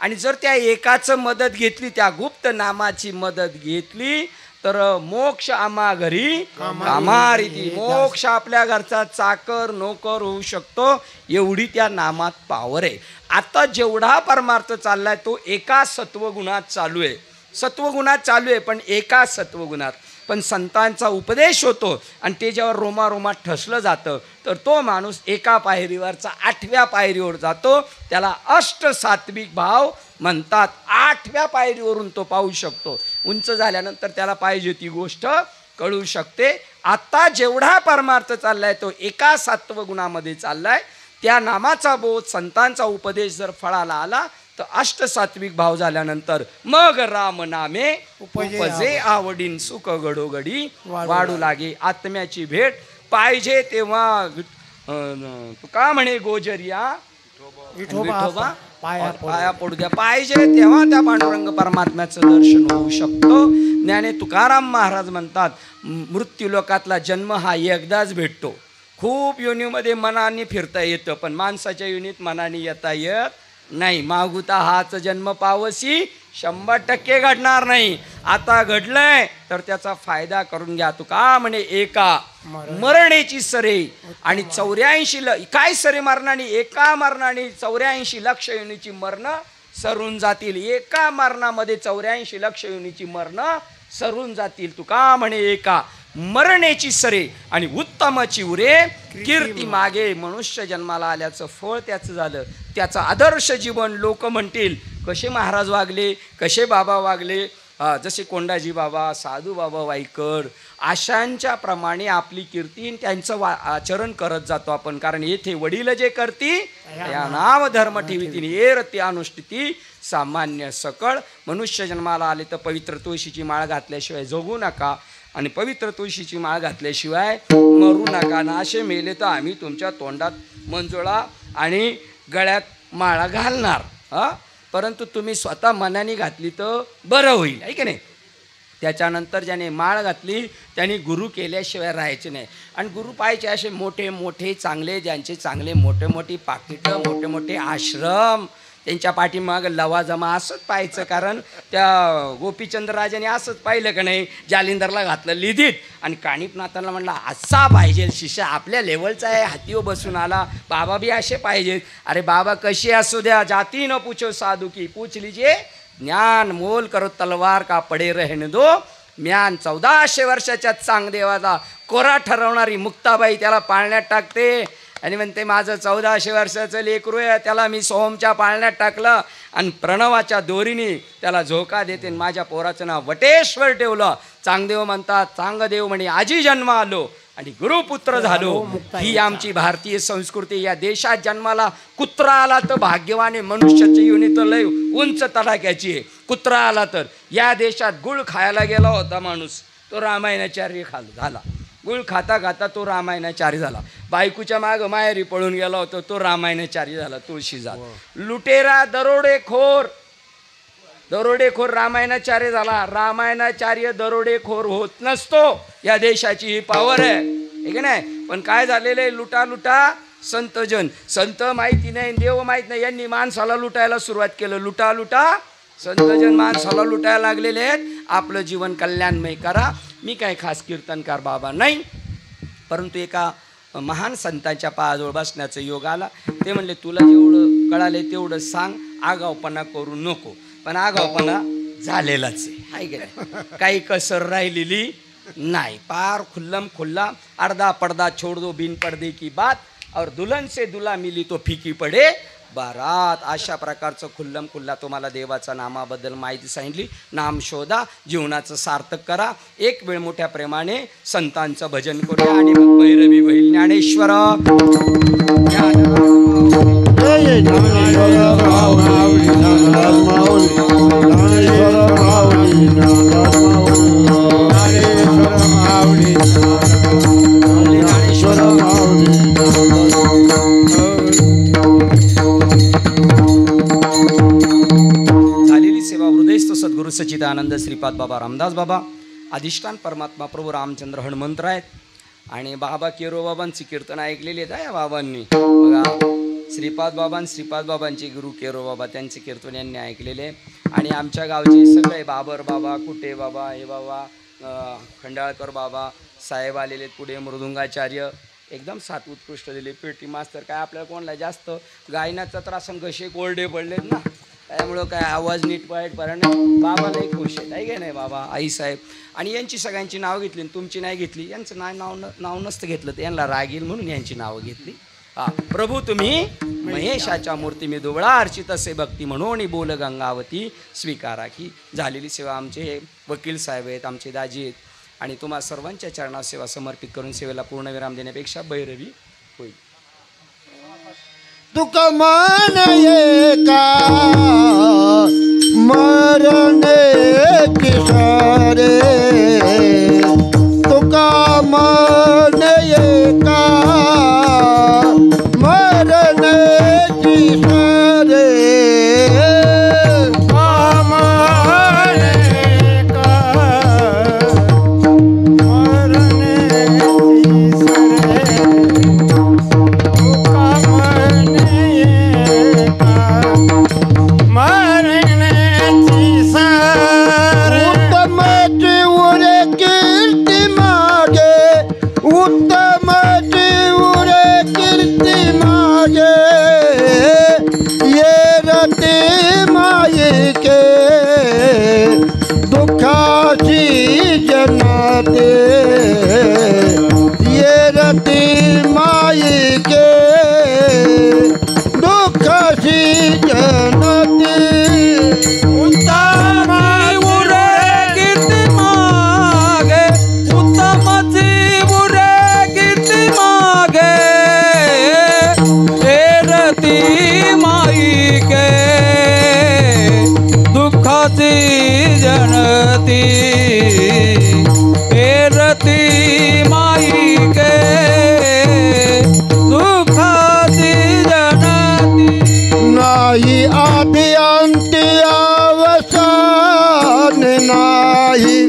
S1: आणि जर त्या एकाचं मदत घेतली त्या गुप्त नामाची मदत घेतली तर मोक्ष आम्हा घरी कामारीती मोक्ष आपल्या घरचा चाकर नोकर होऊ शकतो एवढी त्या नामात पावर आहे आता जेवढा परमार्थ चाललाय तो एका सत्वगुणात चालू आहे सत्वगुणात चालू आहे पण एका सत्वगुणात पण संतांचा उपदेश होतो आणि ते जेव्हा रोमारोमात ठसलं जातं तर तो माणूस एका पायरीवरचा 8व्या पायरीवर जातो त्याला अष्ट सात्विक भाव म्हणतात 8व्या पायरीवरून तो पाहू शकतो. उंच झाल्यानंतर त्याला पाहिजे ती गोष्ट कळू शकते. आता जेवढा परमार्थ चाललाय तो एका 7व गुणामध्ये चाललाय. त्या नामाचा बोध संतांचा उपदेश जर फळाला आला तर अष्टसात्विक भाव झाल्यानंतर मग राम नामे उपजे आवडीन सुख घडोघडी वाढू लागे. आत्म्याची भेट पाहिजे तेव्हा तू का म्हणे गोजरिया विठोबा पाया पडू द्या. पाहिजे तेव्हा त्या पांडुरंग परमात्म्याचं दर्शन होऊ शकतो. ज्ञाने तुकाराम महाराज म्हणतात मृत्यू लोकातला जन्म हा एकदाच भेटतो. खूप योनीमध्ये मनाने फिरता येतं पण माणसाच्या योनीत मनाने येता येत नाही. मागुता हाच जन्म पावसी 100% घडणार नाही. आता घडलंय तर त्याचा फायदा करून घ्या. तू का म्हणे एका मरणेची सरे आणि 84 काय सरे मरणाने एका मरणाने 84 लक्ष योनीची मरण सरून जातील. एका मरणामध्ये 84 लक्ष योनीची मरण सरून जातील. तू का म्हणे एका मरणेची सरे आणि उत्तमाची उरे कीर्ती मागे. मनुष्य जन्माला आल्याचं फळ त्याचं झालं. त्याचं आदर्श जीवन लोक म्हणतील कसे महाराज वागले, कसे बाबा वागले, जसे कोंडाजी बाबा, साधू बाबा वाईकर अशांच्या प्रमाणे आपली कीर्ती त्यांचं आचरण करत जातो आपण. कारण येथे वडील जे करती या नाम धर्म ठेवीती एरती अनुष्ठिती सामान्य सकळ. मनुष्य जन्माला आले तर पवित्र तुळशीची माळ घातल्याशिवाय जगू नका आणि पवित्र तुळशीची माळ घातल्याशिवाय मरू नका. ना असे मेले तर आम्ही तुमच्या तोंडात मंजुळा आणि गळ्यात माळा घालणार. परंतु तुम्ही स्वतः मनाने घातली तर बरं होईल आहे की नाही. त्याच्यानंतर ज्याने माळ घातली त्यांनी गुरु केल्याशिवाय राहायचे नाही. आणि गुरु पाहिजे असे मोठे मोठे चांगले ज्यांचे चांगले मोठे मोठी पाकिटं मोठे मोठे आश्रम त्यांच्या पाठीमागं लवाजमा असंच पाहायचं. कारण त्या गोपीचंद्रराजाने असंच पाहिलं का नाही जालिंदरला घातलं लिधीत आणि काणिपनाथांना म्हणलं असा पाहिजे शिष्य आपल्या लेवलचा आहे. हातीवर बसून आला बाबा बी असे पाहिजेत. अरे बाबा कशी असू द्या जाती न पूछो साधू की पूछ लीजिए ज्ञान मोल करो तलवार का पडे रहने दो म्यान. 1400 वर्षाच्या चांगदेवाचा कोरा ठरवणारी मुक्ताबाई त्याला पाळण्यात टाकते आणि म्हणते माझं 1400 वर्षाचं लेकरू आहे त्याला मी सोमच्या पाळण्यात टाकलं आणि प्रणवाच्या दोरीने त्याला झोका देते. माझ्या पोराचं नाव वटेश्वर ठेवलं. चांगदेव म्हणतात चांगदेव म्हणे आजी जन्म आलो आणि गुरुपुत्र झालो. ही आमची भारतीय संस्कृती. या देशात जन्माला कुत्रा आला तर भाग्यवाने. मनुष्याची युनी तर लय उंच तडाख्याची आहे. कुत्रा आला तर या देशात गुळ खायला गेला होता माणूस तो रामायणाचार्य झाला. गुळ खाता खाता तो रामायणाचार्य झाला. बायकोच्या मागं माहेरी पळून गेला होता तो रामायणाचार्य झाला. तुळशी झाला. लुटेरा दरोडेखोर रामायणाचार्य झाला. रामायणाचार्य दरोडेखोर होत नसतो. या देशाची ही पावर आहे की नाही. पण काय झालेलं आहे लुटा संतजन. संत माहिती नाही देव माहीत नाही यांनी माणसाला लुटायला सुरुवात केलं. लुटा संतजन माणसाला लुटायला लागलेले आहेत. आपलं जीवन कल्याणमय करा. मी काय खास कीर्तनकार बाबा नाही परंतु एका महान संतांच्या पायाजवळ बसण्याचं योग आला. ते म्हणले तुला जेवढं कळाले तेवढं सांग आगावपणा करू नको. पण आगावपणा झालेलाच आहे की नाही. काही कसर राहिलेली नाही. पार खुल्लम खुल्ला अर्धा पडदा छोड़ दो बिन पर्दे की बात और दुल्हन से दुल्हा मिली तो फीकी पडे बारात. अशा प्रकारचं खुल्लम खुल्ला तुम्हाला देवाच्या नामाबद्दल माहिती सांगितली. नाम शोधा जीवनाचं सार्थक करा. एक वेळ मोठ्या प्रेमाने संतांचं भजन करूया आणि मग भैरवी होईल. ज्ञानेश्वर सद्गुरु सच्चिदानंद श्रीपाद बाबा रामदास बाबा अधिष्ठान परमात्मा प्रभू रामचंद्र हनुमंत आहेत. आणि बाबा केरोबाबांची कीर्तन ऐकलेली आहेत या बाबांनी. बघा श्रीपाद बाबांचे गुरु केरोबाबा त्यांचे कीर्तन यांनी ऐकलेले. आणि आमच्या गावचे सगळे बाबर बाबा कुटे बाबा हे बाबा खंडाळकर बाबा साहेब आलेले पुढे मृदुंगाचार्य एकदम सात उत्कृष्ट दिले. पेटी मास्तर काय आपल्याला कोणाला जास्त गायनाचा त्रास घसे कोरडे पडलेत ना त्यामुळं काय आवाज नीट वाईट पर्यंत बाबालाही खुश आहेत आहे की नाही बाबा आईसाहेब. आणि यांची सगळ्यांची नावं घेतली तुमची नाही घेतली. यांचं नाव नसतं घेतलं तर यांना राग येईल म्हणून यांची नावं घेतली. हा प्रभू तुम्ही महेशाच्या मूर्ती मी दुबळा अर्चित असे भक्ती म्हणून बोल गंगावती स्वीकारा की. झालेली सेवा आमचे वकील साहेब आहेत, आमचे दाजी आहेत आणि तुम्हा सर्वांच्या चरणात सेवा समर्पित करून सेवेला पूर्णविराम देण्यापेक्षा भैरवी होईल.
S2: तुका मान एका मरणे किसारे तुका मान एका मरणे किसारे नाही